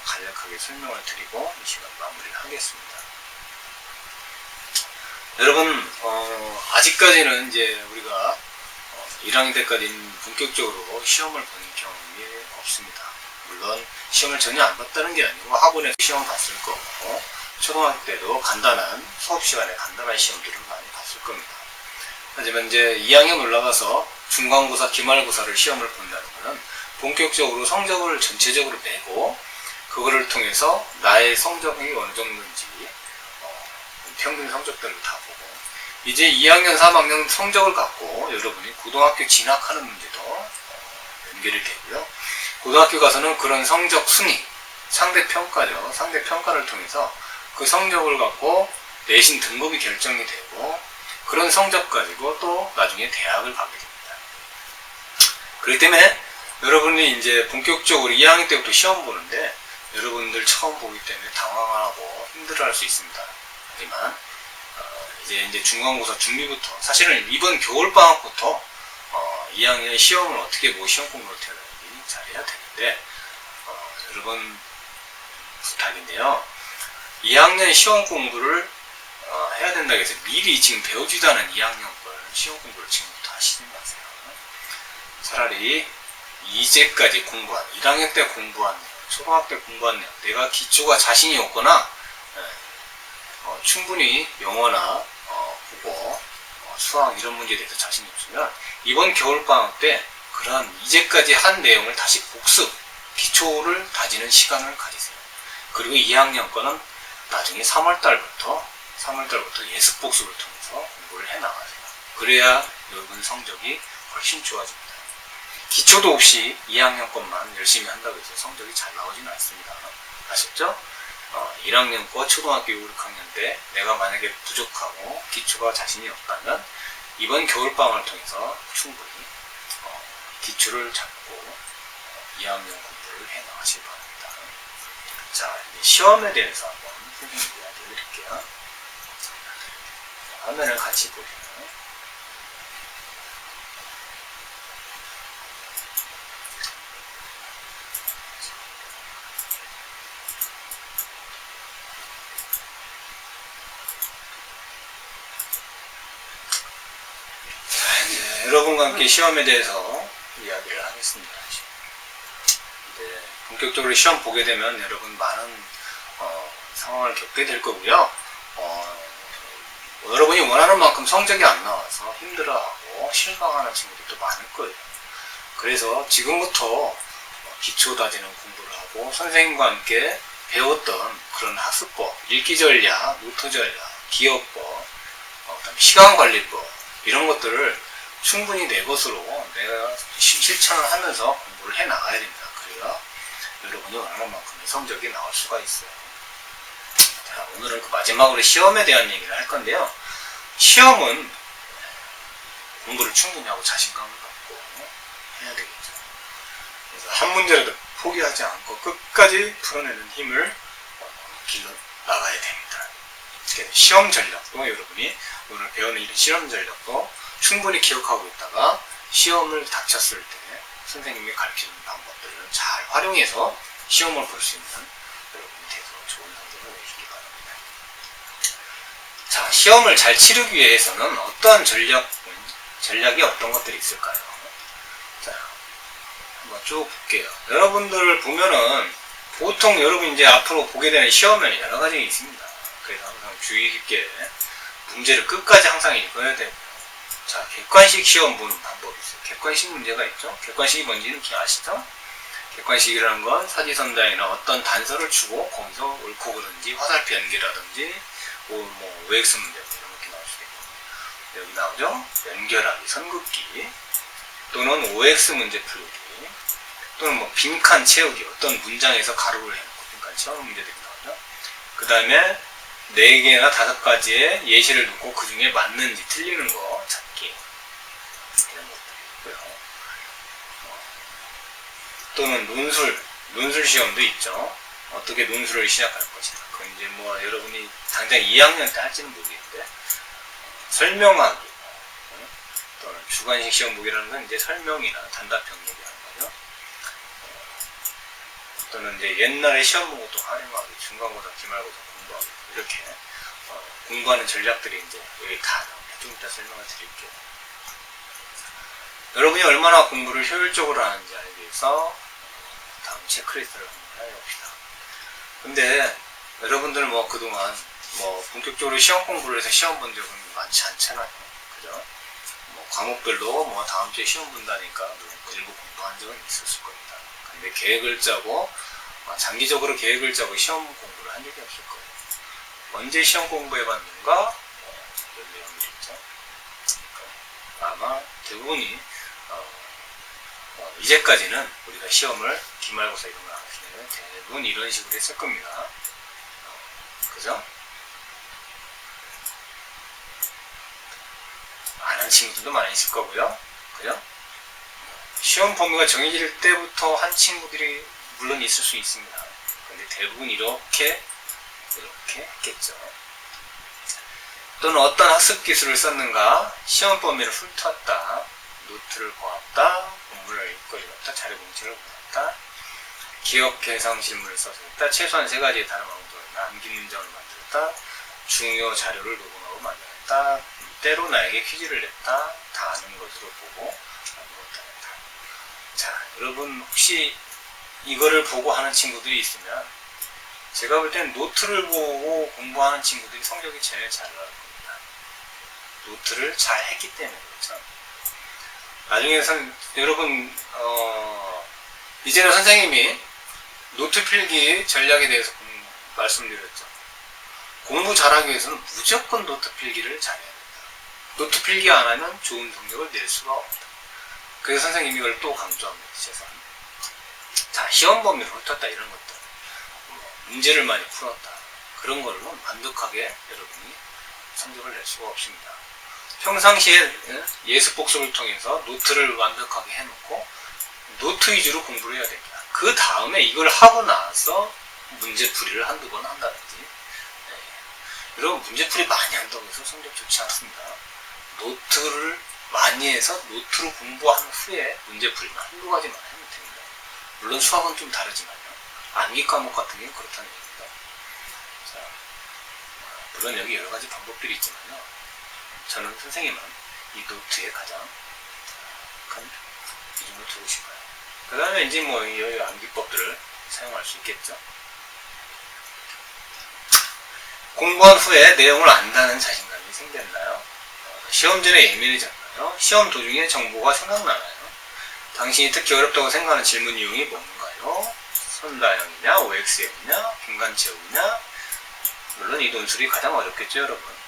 Speaker 1: 간략하게 설명을 드리고 이 시간 마무리를 하겠습니다. 여러분 아직까지는 이제 우리가 1학년 때까지는 본격적으로 시험을 보는 경험이 없습니다. 물론 시험을 전혀 안 봤다는 게 아니고 학원에서 시험 봤을 거고 초등학교 때도 간단한 수업 시간에 간단한 시험들을 많이 봤을 겁니다. 하지만 이제 2학년 올라가서 중간고사, 기말고사를 시험을 본다는 것은 본격적으로 성적을 전체적으로 내고 그거를 통해서 나의 성적이 어느 정도인지 평균 성적들을 다 보고 이제 2학년, 3학년 성적을 갖고 여러분이 고등학교 진학하는 문제도 연결이 되고요. 고등학교 가서는 그런 성적 순위, 상대평가죠. 상대평가를 통해서 그 성적을 갖고 내신 등급이 결정이 되고 그런 성적 가지고 또 나중에 대학을 가게 됩니다. 그렇기 때문에 여러분이 이제 본격적으로 2학년 때부터 시험 보는데 여러분들 처음 보기 때문에 당황하고 힘들어할 수 있습니다. 하지만 이제 중간고사 준비부터 사실은 이번 겨울방학부터 2학년 시험을 어떻게 시험 공부를 어떻게 하는지 잘해야 되는데 여러분 부탁인데요. 2학년 시험 공부를 해야 된다고 해서 미리 지금 배우지도 않은 2학년 걸 시험 공부를 지금부터 하시지 마세요. 차라리 이제까지 공부한 1학년 때 공부한 초등학교 때 공부한 내용 내가 기초가 자신이 없거나 충분히 영어나 국어, 수학 이런 문제에 대해서 자신이 없으면 이번 겨울방학 때 그런 이제까지 한 내용을 다시 복습, 기초를 다지는 시간을 가지세요. 그리고 2학년 거는 나중에 3월달부터 예습 복습을 통해서 공부를 해나가세요. 그래야 여러분 성적이 훨씬 좋아집니다. 기초도 없이 2학년 것만 열심히 한다고 해서 성적이 잘 나오지는 않습니다. 아셨죠? 1학년 거 초등학교 5, 6학년 때 내가 만약에 부족하고 기초가 자신이 없다면 이번 겨울방학을 통해서 충분히 기초를 잡고 2학년 공부를 해 나가시기 바랍니다. 자, 이제 시험에 대해서 한번 선생님 이야기 드릴게요. 화면을 같이 보시면 여러분과 함께 시험에 대해서 이야기를 하겠습니다. 이제 본격적으로 시험 보게 되면 여러분 많은 상황을 겪게 될 거고요. 여러분이 원하는 만큼 성적이 안 나와서 힘들어하고 실망하는 친구들도 많을 거예요. 그래서 지금부터 기초 다지는 공부를 하고 선생님과 함께 배웠던 그런 학습법, 읽기 전략, 노트 전략, 기억법, 시간관리법 이런 것들을 충분히 내 것으로 내가 실천을 하면서 공부를 해 나가야 됩니다. 그래야 여러분이 원하는 만큼의 성적이 나올 수가 있어요. 자, 오늘은 그 마지막으로 시험에 대한 얘기를 할 건데요. 시험은 공부를 충분히 하고 자신감을 갖고 해야 되겠죠. 그래서 한 문제라도 포기하지 않고 끝까지 풀어내는 힘을 길러 나가야 됩니다. 시험 전략도 여러분이 오늘 배우는 이런 시험 전략도 충분히 기억하고 있다가 시험을 닥쳤을 때 선생님이 가르치는 방법들을 잘 활용해서 시험을 볼 수 있는 여러분이 돼서 좋은 성적을 내시기 바랍니다. 자, 시험을 잘 치르기 위해서는 어떠한 전략이 어떤 것들이 있을까요? 자, 한번 쭉 볼게요. 여러분들 보면은 보통 여러분 이제 앞으로 보게 되는 시험에는 여러 가지 있습니다. 그래서 항상 주의 깊게 문제를 끝까지 항상 읽어야 되고, 자, 객관식 시험 보는 방법이 있어요. 객관식 문제가 있죠. 객관식이 뭔지는 아시죠? 객관식이라는 건 사지선다에는 어떤 단서를 주고 거기서 옳고 그른지 화살표 연계라든지 뭐 OX 문제 이렇게 나올 수도 있고, 여기 나오죠. 연결하기, 선긋기 또는 OX 문제 풀기 또는 뭐 빈칸 채우기, 어떤 문장에서 가로를 해놓고 빈칸 채우는 문제들이 나오죠. 그 다음에 4개나 5가지의 예시를 놓고 그 중에 맞는지 틀리는 거 찾기 이런 것들이 있고요. 또는 논술 시험도 있죠. 어떻게 논술을 시작할 것이다. 그건 이제 뭐 여러분이 당장 2학년 때 할지는 모르겠는데 설명하기 또는 주관식 시험 보기라는 건 이제 설명이나 단답형 얘기하는 거죠. 또는 이제 옛날에 시험 본 것도 활용하기, 중간고사, 기말고사 공부하기 이렇게 공부하는 전략들이 이제 여기 다 나옵니다. 좀 이따 설명을 드릴게요. 여러분이 얼마나 공부를 효율적으로 하는지 알기 위해서 다음 체크리스트를 한번 해봅시다. 근데 여러분들 뭐 그동안 뭐 본격적으로 시험 공부를 해서 시험 본 적은 많지 않잖아요. 그죠? 뭐 과목별로 뭐 다음 주에 시험 본다니까 일부 공부한 적은 있었을 겁니다. 근데 계획을 짜고 장기적으로 계획을 짜고 시험 공부를 한 적이 없을 거예요. 언제 시험 공부해봤는가? 이런 내용들이 있죠. 아마 대부분이 이제까지는 우리가 시험을 기말고사 이런 걸 안 하시면 대부분 이런 식으로 했을 겁니다. 그죠? 안 한 친구들도 많이 있을 거고요. 그죠? 시험 범위가 정해질 때부터 한 친구들이 물론 있을 수 있습니다. 근데 대부분 이렇게 했겠죠. 또는 어떤 학습 기술을 썼는가, 시험 범위를 훑었다, 노트를 보았다, 공부를 읽어주었다, 자료 공지를 보았다, 기억 개성 질문을 써서 했다, 최소한 3가지의 단어 방법을 암기 문장을 만들었다, 중요 자료를 녹음하고 만들었다, 때로 나에게 퀴즈를 냈다, 다 아는 것으로 보고 아무것도 안 했다. 자, 여러분 혹시 이거를 보고 하는 친구들이 있으면 제가 볼 땐 노트를 보고 공부하는 친구들이 성적이 제일 잘 나올 겁니다. 노트를 잘 했기 때문에 그렇죠. 나중에 여러분 이제는 선생님이 노트 필기 전략에 대해서 말씀드렸죠. 공부 잘하기 위해서는 무조건 노트 필기를 잘해야 됩니다. 노트 필기 안 하면 좋은 성적을 낼 수가 없다. 그래서 선생님이 이걸 또 강조합니다. 최소한. 자, 시험 범위를 훑었다 이런 것들. 문제를 많이 풀었다. 그런 걸로 만족하게 여러분이 성적을 낼 수가 없습니다. 평상시에 예습복습을 통해서 노트를 완벽하게 해놓고 노트 위주로 공부를 해야 됩니다. 그 다음에 이걸 하고 나서 문제풀이를 한두 번 한다든지. 여러분 문제풀이 많이 한다고 해서 성적 좋지 않습니다. 노트를 많이 해서 노트로 공부한 후에 문제풀이만 한두 가지만 하면 됩니다. 물론 수학은 좀 다르지만요. 암기 과목 같은 경우는 그렇다는 얘기입니다. 자, 물론 여기 여러 가지 방법들이 있지만요. 저는 선생님은 이 노트에 가장 큰 비중을 두고 싶어요. 그 다음에 이제 뭐 이 암기법들을 사용할 수 있겠죠. 공부한 후에 내용을 안다는 자신감이 생겼나요? 시험 전에 예민해졌나요? 시험 도중에 정보가 생각나나요? 당신이 특히 어렵다고 생각하는 질문 유형이 뭔가요? 선다형이냐, OX형이냐, 빈칸 채우기냐? 물론 이 논술이 가장 어렵겠죠, 여러분.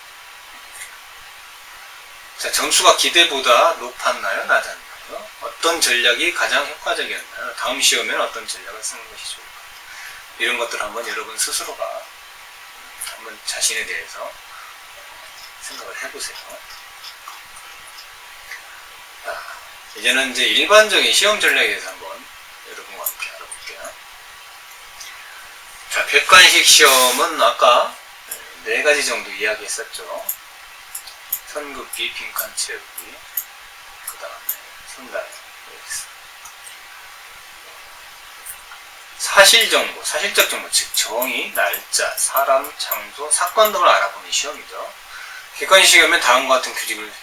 Speaker 1: 자, 점수가 기대보다 높았나요? 낮았나요? 어떤 전략이 가장 효과적이었나요? 다음 시험에는 어떤 전략을 쓰는 것이 좋을까요? 이런 것들 한번 여러분 스스로가 한번 자신에 대해서 생각을 해보세요. 자, 이제는 이제 일반적인 시험 전략에 대해서 한번 여러분과 함께 알아볼게요. 자, 객관식 시험은 아까 4가지 정도 이야기했었죠. 선긋기, 빈칸 채우기, 그 다음에 선다형, 사실정보, 사실적 정보, 즉 정의, 날짜, 사람, 장소, 사건 등을 알아보는 시험이죠. 객관식 시험은 다음과 같은 규칙을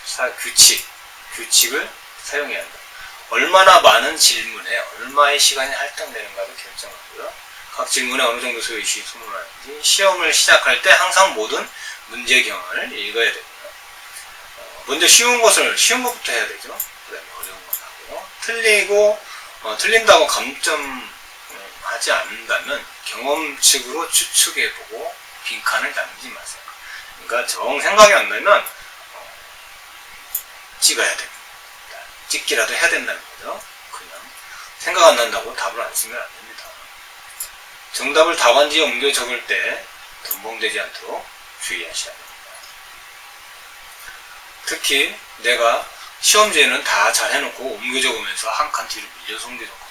Speaker 1: 사용해야 한다. 얼마나 많은 질문에 얼마의 시간이 할당되는가를 결정하고요. 각 질문에 어느 정도 소요시 소문하는지, 시험을 시작할 때 항상 모든 문제경을 읽어야 됩니다. 먼저 쉬운 것부터 해야 되죠. 그 다음에 어려운 것 하고요. 틀린다고 감점하지 않는다면 경험칙으로 추측해보고 빈칸을 남기지 마세요. 그러니까 정 생각이 안 나면 찍어야 됩니다. 찍기라도 해야 된다는 거죠. 그냥 생각 안 난다고 답을 안 쓰면 안 됩니다. 정답을 답안지에 옮겨 적을 때 덤벙되지 않도록 주의하셔야 됩니다. 특히 내가 시험지에는 다 잘 해놓고 옮겨 적으면서 한 칸 뒤로 밀려서 옮겨 적거나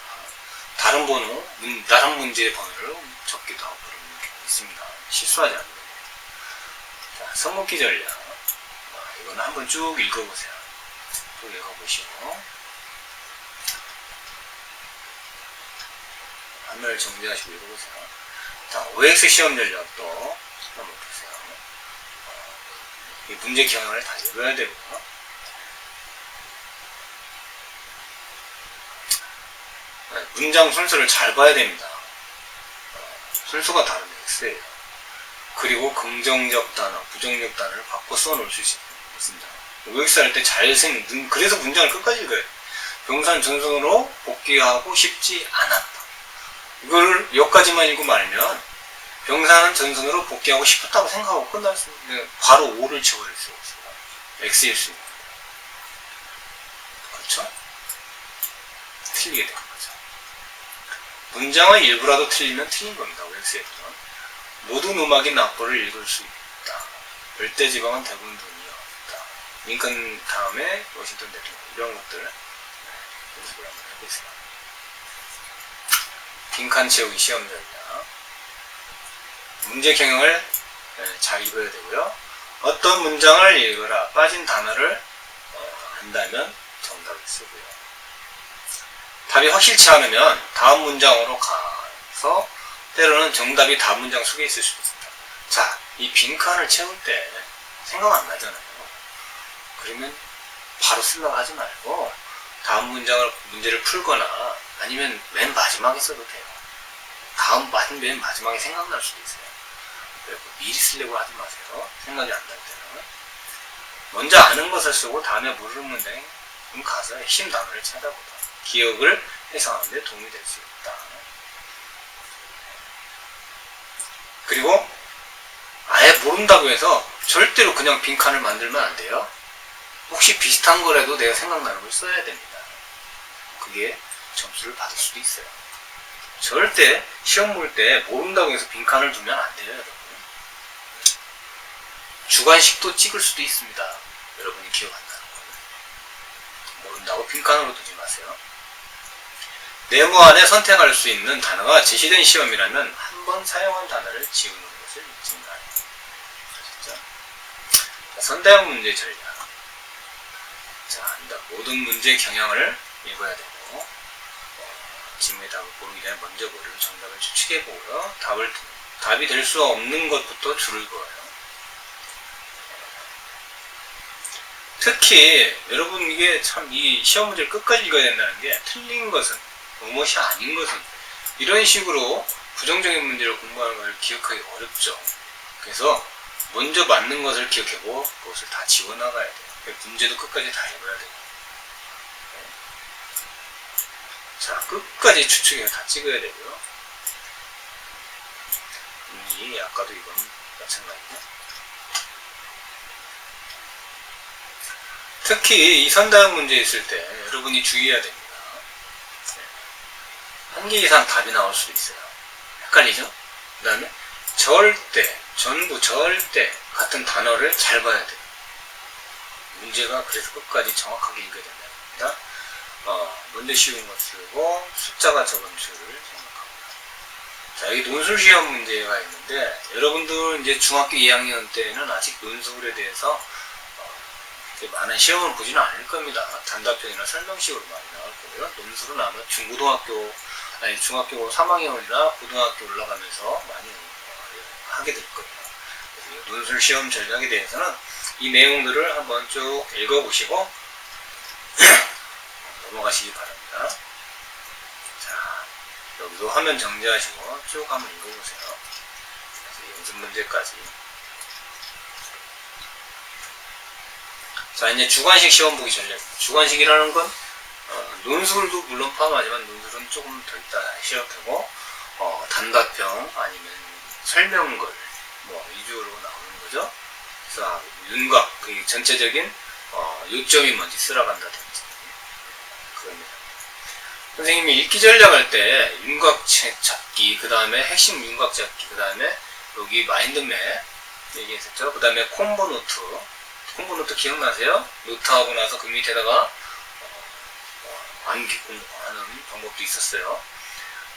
Speaker 1: 다른 문제의 번호를 적기도 하고 그런 게 있습니다. 실수하지 않는 거예요. 자, 선긋기 전략. 이거는 한번 쭉 읽어보세요. 쭉 읽어보시고 화면을 정지하시고 읽어보세요. 자, OX 시험 전략도 한번 보세요. 이 문제 경향을 다 읽어야 되고요. 문장 순서를 잘 봐야 됩니다. 순서가 다른 X예요. 그리고 긍정적 단어, 부정적 단어를 바꿔 써놓을 수 있습니다. OX 할 때 그래서 문장을 끝까지 읽어야 돼요. 병산 전선으로 복귀하고 싶지 않았다. 이걸 여기까지만 읽고 말면 병사는 전선으로 복귀하고 싶었다고 생각하고 끝날 수 있는데 바로 O를 채워낼 수가 없습니다. X일 수 있는 겁니다. 그렇죠? 틀리게 되는 거죠. 문장의 일부라도 틀리면 틀린 겁니다. OX에서는 모든 음악이 낙보를 읽을 수 있다. 열대지방은 대부분 눈이 없다. 링컨 다음에 워싱턴 대통령 이런 것들 연습을 한번 해보세요. 빈칸 채우기 시험 전략. 문제 경향을 잘 읽어야 되고요. 어떤 문장을 읽어라. 빠진 단어를 안다면 정답을 쓰고요. 답이 확실치 않으면 다음 문장으로 가서 때로는 정답이 다음 문장 속에 있을 수도 있습니다. 자, 이 빈칸을 채울 때 생각 안 나잖아요. 그러면 바로 쓰려고 하지 말고 다음 문제를 풀거나 아니면 맨 마지막에 써도 돼요. 맨 마지막에 생각날 수도 있어요. 그리고 미리 쓰려고 하지 마세요. 생각이 안 날 때는. 먼저 아는 것을 쓰고 다음에 모르는 문장에 가서 핵심 단어를 찾아보다. 기억을 해석하는 데 도움이 될 수 있다. 그리고 아예 모른다고 해서 절대로 그냥 빈칸을 만들면 안 돼요. 혹시 비슷한 거라도 내가 생각나는 걸 써야 됩니다. 그게 점수를 받을 수도 있어요. 절대 시험 볼 때 모른다고 해서 빈칸을 두면 안 돼요, 여러분. 주관식도 찍을 수도 있습니다. 여러분이 기억한다는 거예요. 모른다고 빈칸으로 두지 마세요. 네모 안에 선택할 수 있는 단어가 제시된 시험이라면 한 번 사용한 단어를 지우는 것을 잊지 마요. 아셨죠? 자, 선다형 문제 전략. 자, 모든 문제의 경향을 읽어야 되고, 지문의 답을 고르기 전에 먼저 고르고 정답을 추측해보고요. 답이 될 수 없는 것부터 줄을 그어요. 특히 여러분 이게 참 이 시험 문제를 끝까지 읽어야 된다는 게 틀린 것은 무엇이 아닌 것은 이런 식으로 부정적인 문제를 공부하는 걸 기억하기 어렵죠. 그래서 먼저 맞는 것을 기억해보고 그것을 다 지워나가야 돼요. 문제도 끝까지 다 읽어야 돼요. 자, 끝까지 추측해서 다 찍어야 되고요. 아까도 이건 마찬가지죠. 특히 이 선다형 문제 있을 때 여러분이 주의해야 됩니다. 한 개 이상 답이 나올 수도 있어요. 헷갈리죠? 그 다음에 절대, 전부 절대 같은 단어를 잘 봐야 돼요. 문제가 그래서 끝까지 정확하게 읽어야 된답니다. 문제 쉬운 것 쓰고 숫자가 적은 줄을 생각합니다. 자, 여기 논술시험 문제가 있는데 여러분들 이제 중학교 2학년 때는 아직 논술에 대해서 많은 시험을 보지는 않을 겁니다. 단답형이나 설명식으로 많이 나올 거고요. 논술은 아마 중학교 3학년이나 고등학교 올라가면서 많이 하게 될 거예요. 그래서 논술 시험 전략에 대해서는 이 내용들을 한번 쭉 읽어보시고 넘어가시기 바랍니다. 자, 여기도 화면 정지하시고 쭉 한번 읽어보세요. 그래서 연습 문제까지. 자, 이제 주관식 시험 보기 전략. 주관식이라는 건 논술도 물론 포함하지만 논술은 조금 더 있다 하셔도 되고 단답형 아니면 설명글 위주로 나오는 거죠. 그래서 윤곽, 그 전체적인 요점이 뭔지 쓰라간다든지 그겁니다. 선생님이 읽기 전략할 때 윤곽 잡기, 그 다음에 핵심 윤곽 잡기, 그 다음에 여기 마인드맵 얘기했었죠. 그 다음에 콤보 노트 기억나세요? 노트하고 나서 그 밑에다가 암기 공부하는 방법도 있었어요.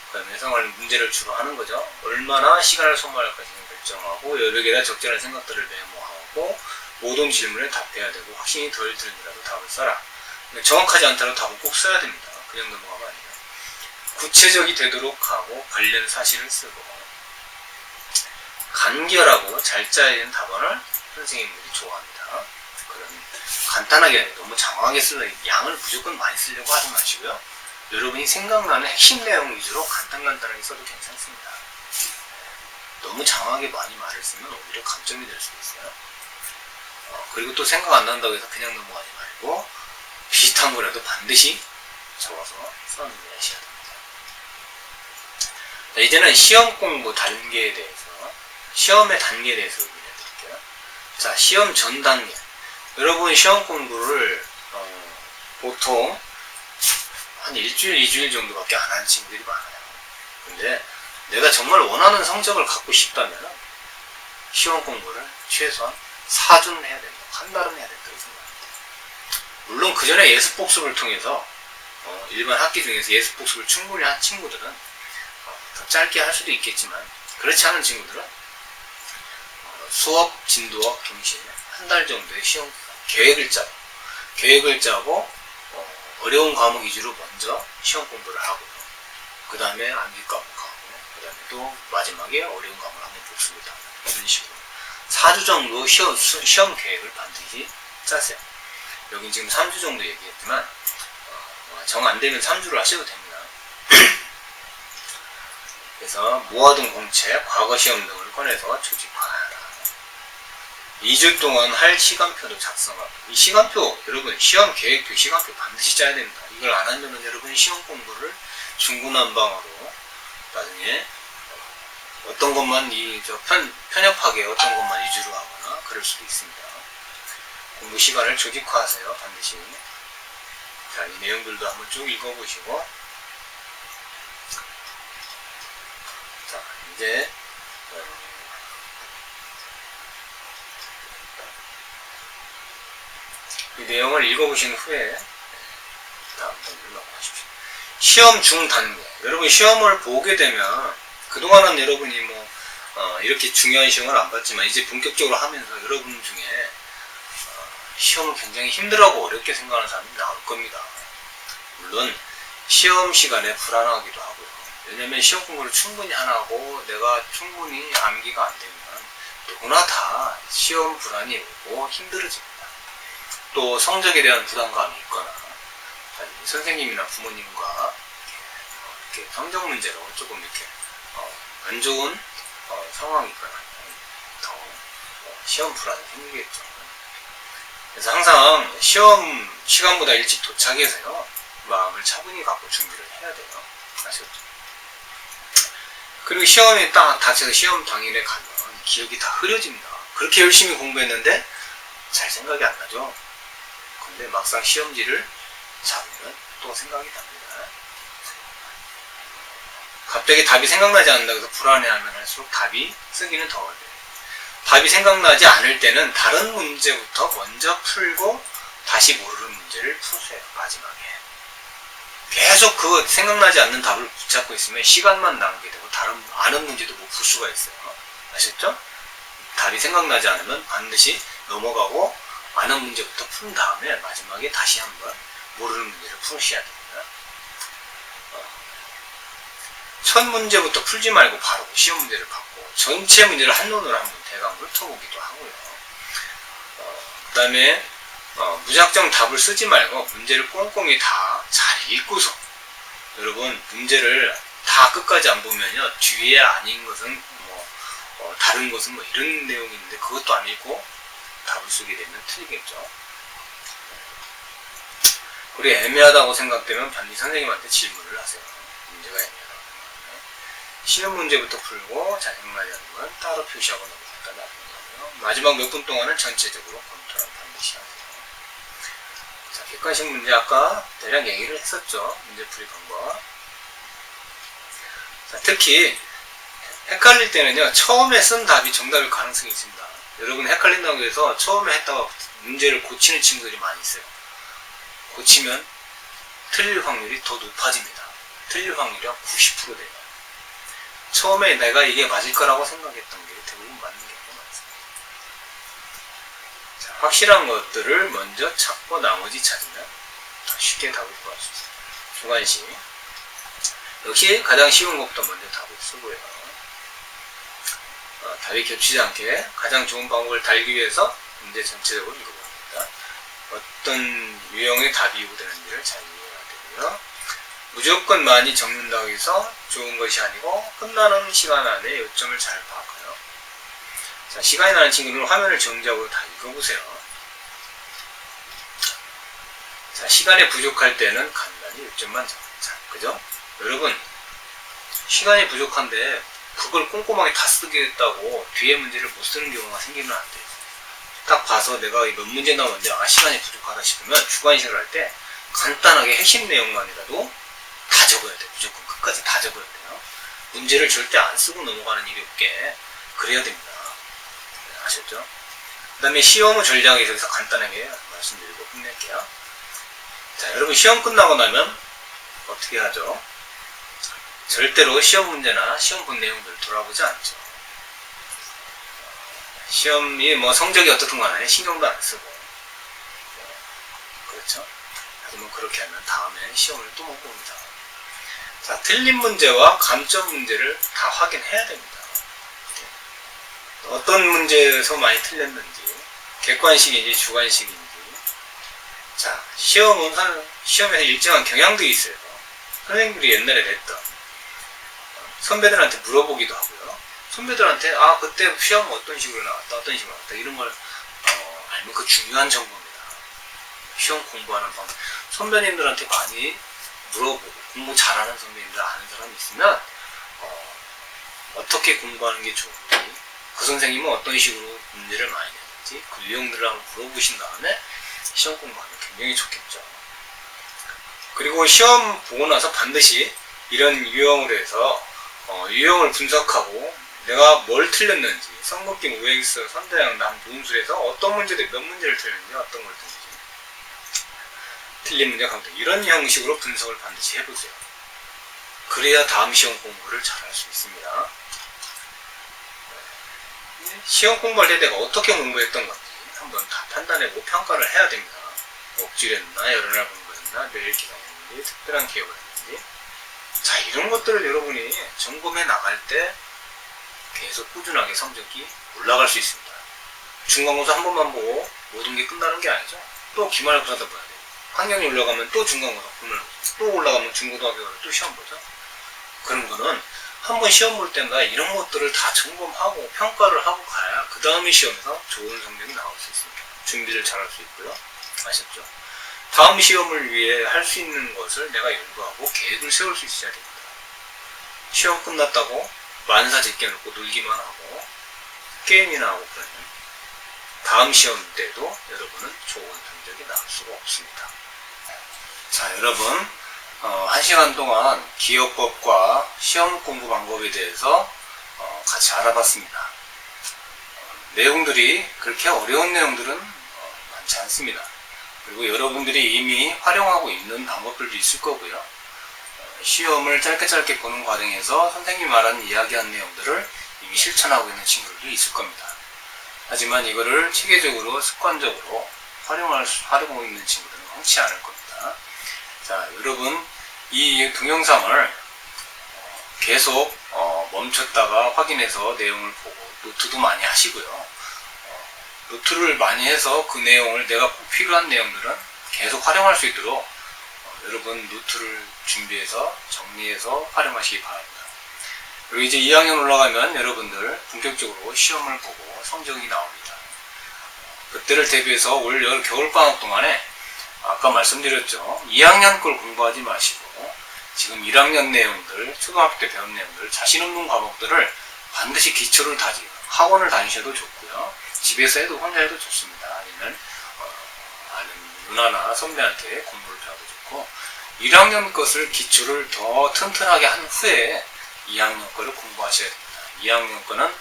Speaker 1: 그 다음에 해석할 문제를 주로 하는 거죠. 얼마나 시간을 소모할까지는 결정하고 여백에다 적절한 생각들을 메모하고 모든 질문에 답해야 되고 확신이 덜 들더라도 답을 써라. 정확하지 않더라도 답은 꼭 써야 됩니다. 그냥 넘어가면 안 돼요. 구체적이 되도록 하고 관련 사실을 쓰고 간결하고 잘 짜야 되는 답안을 선생님들이 좋아합니다. 그럼 간단하게 아니라 너무 장황하게 쓰려고 양을 무조건 많이 쓰려고 하지 마시고요. 여러분이 생각나는 핵심 내용 위주로 간단하게 써도 괜찮습니다. 너무 장황하게 많이 말을 쓰면 오히려 감점이 될 수도 있어요. 그리고 또 생각 안 난다고 해서 그냥 넘어가지 말고 비슷한 거라도 반드시 적어서 써내셔야 됩니다. 자, 이제는 시험 공부 단계에 대해서, 시험의 단계에 대해서 얘기해 드릴게요. 자, 시험 전 단계. 여러분 시험 공부를 보통 한 일주일, 2주일 정도밖에 안 하는 친구들이 많아요. 근데 내가 정말 원하는 성적을 갖고 싶다면 시험 공부를 최소한 4주는 해야 된다. 한 달은 해야 된다고 생각합니다. 물론 그 전에 예습 복습을 통해서 일반 학기 중에서 예습 복습을 충분히 한 친구들은 더 짧게 할 수도 있겠지만 그렇지 않은 친구들은 수업 진도와 동시에 한 달 정도의 시험 계획을 짜고 어려운 과목 위주로 먼저 시험 공부를 하고요. 그 다음에 암기 과목하고 그 다음에 또 마지막에 어려운 과목을 한번 복습을 하고 이런 식으로 4주 정도 시험 계획을 반드시 짜세요. 여긴 지금 3주 정도 얘기했지만 정 안되면 3주를 하셔도 됩니다. 그래서 모아둔 공책, 과거 시험 등을 꺼내서 조직화하라. 2주 동안 할 시간표도 작성하고, 이 시간표, 여러분 시험 계획표, 시간표 반드시 짜야 됩니다. 이걸 안 하면 여러분이 시험 공부를 중구난방으로 나중에 어떤 것만 편협하게 어떤 것만 위주로 하거나 그럴 수도 있습니다. 공부 시간을 조직화하세요. 반드시. 자, 이 내용들도 한번 쭉 읽어보시고, 자, 이제 이 내용을 읽어보신 후에 다음 단계로 넘어가십시오. 시험 중단계. 여러분 시험을 보게 되면 그동안은 여러분이 뭐 이렇게 중요한 시험을 안 봤지만 이제 본격적으로 하면서 여러분 중에 시험을 굉장히 힘들어하고 어렵게 생각하는 사람이 나올 겁니다. 물론 시험 시간에 불안하기도 하고요. 왜냐면 시험 공부를 충분히 안 하고 내가 충분히 암기가 안 되면 누구나 다 시험 불안이 오고 힘들어집니다. 또 성적에 대한 부담감이 있거나 선생님이나 부모님과 이렇게 성적 문제로 조금 이렇게 안 좋은 상황이 있거나 더 시험 불안이 생기겠죠. 그래서 항상 시험 시간보다 일찍 도착해서요 마음을 차분히 갖고 준비를 해야 돼요. 아시겠죠? 그리고 시험이 딱 닥쳐서 시험 당일에 가면 기억이 다 흐려집니다. 그렇게 열심히 공부했는데 잘 생각이 안 나죠. 근데 막상 시험지를 잡으면 또 생각이 납니다. 갑자기 답이 생각나지 않는다고 해서 불안해하면 할수록 답이 쓰기는 더 어려워요. 답이 생각나지 않을 때는 다른 문제부터 먼저 풀고 다시 모르는 문제를 푸세요. 마지막에. 계속 그 생각나지 않는 답을 붙잡고 있으면 시간만 낭비되고 다른 아는 문제도 못 풀 수가 있어요. 아셨죠? 답이 생각나지 않으면 반드시 넘어가고 아는 문제부터 푼 다음에 마지막에 다시 한번 모르는 문제를 푸셔야 됩니다. 첫 문제부터 풀지 말고 바로 시험 문제를 받고 전체 문제를 한눈으로 한번 대강 훑어보기도 하고요. 그 다음에 무작정 답을 쓰지 말고 문제를 꼼꼼히 다 잘 읽고서 여러분 문제를 다 끝까지 안 보면요 뒤에 아닌 것은 뭐 다른 것은 뭐 이런 내용이 있는데 그것도 안 읽고 답을 쓰게 되면 틀리겠죠. 그리고 애매하다고 생각되면 반드시 선생님한테 질문을 하세요. 문제가 애매하다고 생각하면 시험 문제부터 풀고 자생각나지 않는 건 따로 표시하고 넘어갈까 나쁜 거고요. 마지막 몇 분 동안은 전체적으로 검토를 반드시 하세요. 자, 객관식 문제 아까 대략 얘기를 했었죠. 문제풀이 방법. 자, 특히 헷갈릴 때는요 처음에 쓴 답이 정답일 가능성이 있습니다. 여러분 헷갈린다고 해서 처음에 했다가 문제를 고치는 친구들이 많이 있어요. 고치면 틀릴 확률이 더 높아집니다. 틀릴 확률이 한 90% 돼요. 처음에 내가 이게 맞을 거라고 생각했던 게 대부분 맞는 경우가 많습니다. 자, 확실한 것들을 먼저 찾고 나머지 찾으면 더 쉽게 답을 구할 수 있습니다. 주관식. 역시 가장 쉬운 것부터 먼저 답을 쓰고요. 답이 겹치지 않게 가장 좋은 방법을 달기 위해서 문제 전체적으로 읽어봅니다. 어떤 유형의 답이 요구되는지를 잘 이해해야 되고요. 무조건 많이 적는다고 해서 좋은 것이 아니고 끝나는 시간 안에 요점을 잘 파악해요. 자, 시간이 나는 친구들은 화면을 정지하고 다 읽어보세요. 자, 시간이 부족할 때는 간단히 요점만 적자. 그죠? 여러분 시간이 부족한데 그걸 꼼꼼하게 다 쓰겠다고 뒤에 문제를 못 쓰는 경우가 생기면 안 돼요. 딱 봐서 내가 몇 문제 나오는데 시간이 부족하다 싶으면 주관식을 할 때 간단하게 핵심 내용만이라도 다 적어야 돼요. 무조건 끝까지 다 적어야 돼요. 문제를 절대 안 쓰고 넘어가는 일이 없게 그래야 됩니다. 네, 아셨죠? 그 다음에 시험의 전략에 대해서 간단하게 말씀드리고 끝낼게요. 자, 여러분 시험 끝나고 나면 어떻게 하죠? 절대로 시험 문제나 시험 본 내용들을 돌아보지 않죠. 시험이 뭐 성적이 어떻든 간에 신경도 안 쓰고 그렇죠? 하지만 그렇게 하면 다음에 시험을 또 못 봅니다. 자, 틀린 문제와 감점 문제를 다 확인해야 됩니다. 어떤 문제에서 많이 틀렸는지 객관식인지 주관식인지. 자, 시험에서 일정한 경향도 있어요. 선생님들이 옛날에 냈던 선배들한테 물어보기도 하고요. 선배들한테 그때 시험 어떤 식으로 나왔다 어떤 식으로 나왔다 이런 걸 알면 그 중요한 정보입니다. 시험 공부하는 방법 선배님들한테 많이 물어보고 공부 잘하는 선배님들 아는 사람이 있으면 어떻게 공부하는 게 좋은지 그 선생님은 어떤 식으로 문제를 많이 내는지 그 유형들을 한번 물어보신 다음에 시험 공부하면 굉장히 좋겠죠. 그리고 시험 보고 나서 반드시 이런 유형으로 해서 유형을 분석하고 내가 뭘 틀렸는지, 성급기, 우엑스, 선대양남, 논술에서 어떤 문제들, 몇 문제를 틀렸는지, 어떤 걸 틀렸는지, 틀린 문제, 강도, 이런 형식으로 분석을 반드시 해보세요. 그래야 다음 시험 공부를 잘 할 수 있습니다. 시험 공부할 때 내가 어떻게 공부했던 건지 한번 다 판단해보고 평가를 해야 됩니다. 억지로 했나, 여러 날 공부했나, 매일 기간했는지, 특별한 기억을 했는지. 자, 이런 것들을 여러분이 점검해 나갈 때 계속 꾸준하게 성적이 올라갈 수 있습니다. 중간고사 한 번만 보고 모든 게 끝나는 게 아니죠. 또 기말고사도 봐야 돼요. 학년이 올라가면 또 중간고사, 또 올라가면 중고등학교를 또 시험 보죠. 그런 거는 한 번 시험 볼 때마다 이런 것들을 다 점검하고 평가를 하고 가야 그 다음에 시험에서 좋은 성적이 나올 수 있습니다. 준비를 잘 할 수 있고요. 아셨죠? 다음 시험을 위해 할 수 있는 것을 내가 연구하고 계획을 세울 수 있어야 됩니다. 시험 끝났다고 만사 제껴놓고 놀기만 하고 게임이나 하고 그러면 다음 시험 때도 여러분은 좋은 성적이 나올 수가 없습니다. 자, 여러분 1시간 동안 기억법과 시험 공부 방법에 대해서 같이 알아봤습니다. 내용들이 그렇게 어려운 내용들은 많지 않습니다. 그리고 여러분들이 이미 활용하고 있는 방법들도 있을 거고요. 시험을 짧게 보는 과정에서 선생님이 말한 이야기한 내용들을 이미 실천하고 있는 친구들도 있을 겁니다. 하지만 이거를 체계적으로 습관적으로 활용하고 있는 친구들은 많지 않을 겁니다. 자, 여러분 이 동영상을 계속 멈췄다가 확인해서 내용을 보고 노트도 많이 하시고요. 노트를 많이 해서 그 내용을 내가 꼭 필요한 내용들은 계속 활용할 수 있도록 여러분 노트를 준비해서 정리해서 활용하시기 바랍니다. 그리고 이제 2학년 올라가면 여러분들 본격적으로 시험을 보고 성적이 나옵니다. 그때를 대비해서 올 겨울방학 동안에 아까 말씀드렸죠. 2학년 걸 공부하지 마시고 지금 1학년 내용들, 초등학교 때 배운 내용들, 자신 없는 과목들을 반드시 기초를 다지고 학원을 다니셔도 좋고요. 집에서 해도 혼자 해도 좋습니다. 아니면 아는 누나나 선배한테 공부를 배워도 좋고 1학년 것을 기초를 더 튼튼하게 한 후에 2학년 거를 공부하셔야 됩니다. 2학년 거는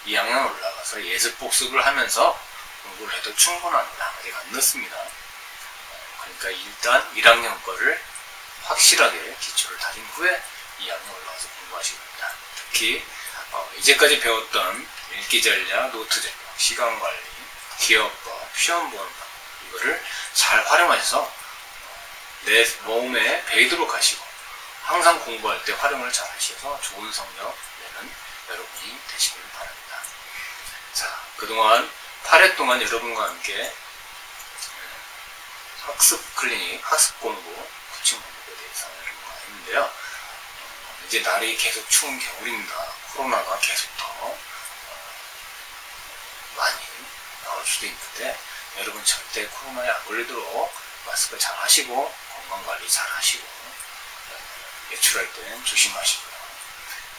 Speaker 1: 2학년 올라가서 예습 복습을 하면서 공부를 해도 충분합니다. 아직 안 늦습니다. 그러니까 일단 1학년 거를 확실하게 기초를 다진 후에 2학년 올라가서 공부하시기 바랍니다. 특히 이제까지 배웠던 읽기 전략, 노트 전략, 시간 관리, 기억법, 시험 보는 방법 이거를 잘 활용해서 내 몸에 배이도록 하시고 항상 공부할 때 활용을 잘 하셔서 좋은 성적 내는 여러분이 되시길 바랍니다. 자, 그동안 8회 동안 여러분과 함께 학습 클리닉, 학습 공부, 코칭 공부에 대해서 여러분과 했는데요. 이제 날이 계속 추운 겨울입니다. 코로나가 계속 더 많이 나올 수도 있는데 여러분 절대 코로나에 안 걸리도록 마스크 잘 하시고 건강관리 잘 하시고 외출할 때는 조심하시고요.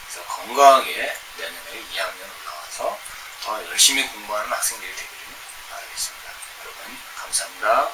Speaker 1: 그래서 건강하게 내년에 2학년 올라와서 더 열심히 공부하는 학생들이 되기를 바라겠습니다. 여러분 감사합니다.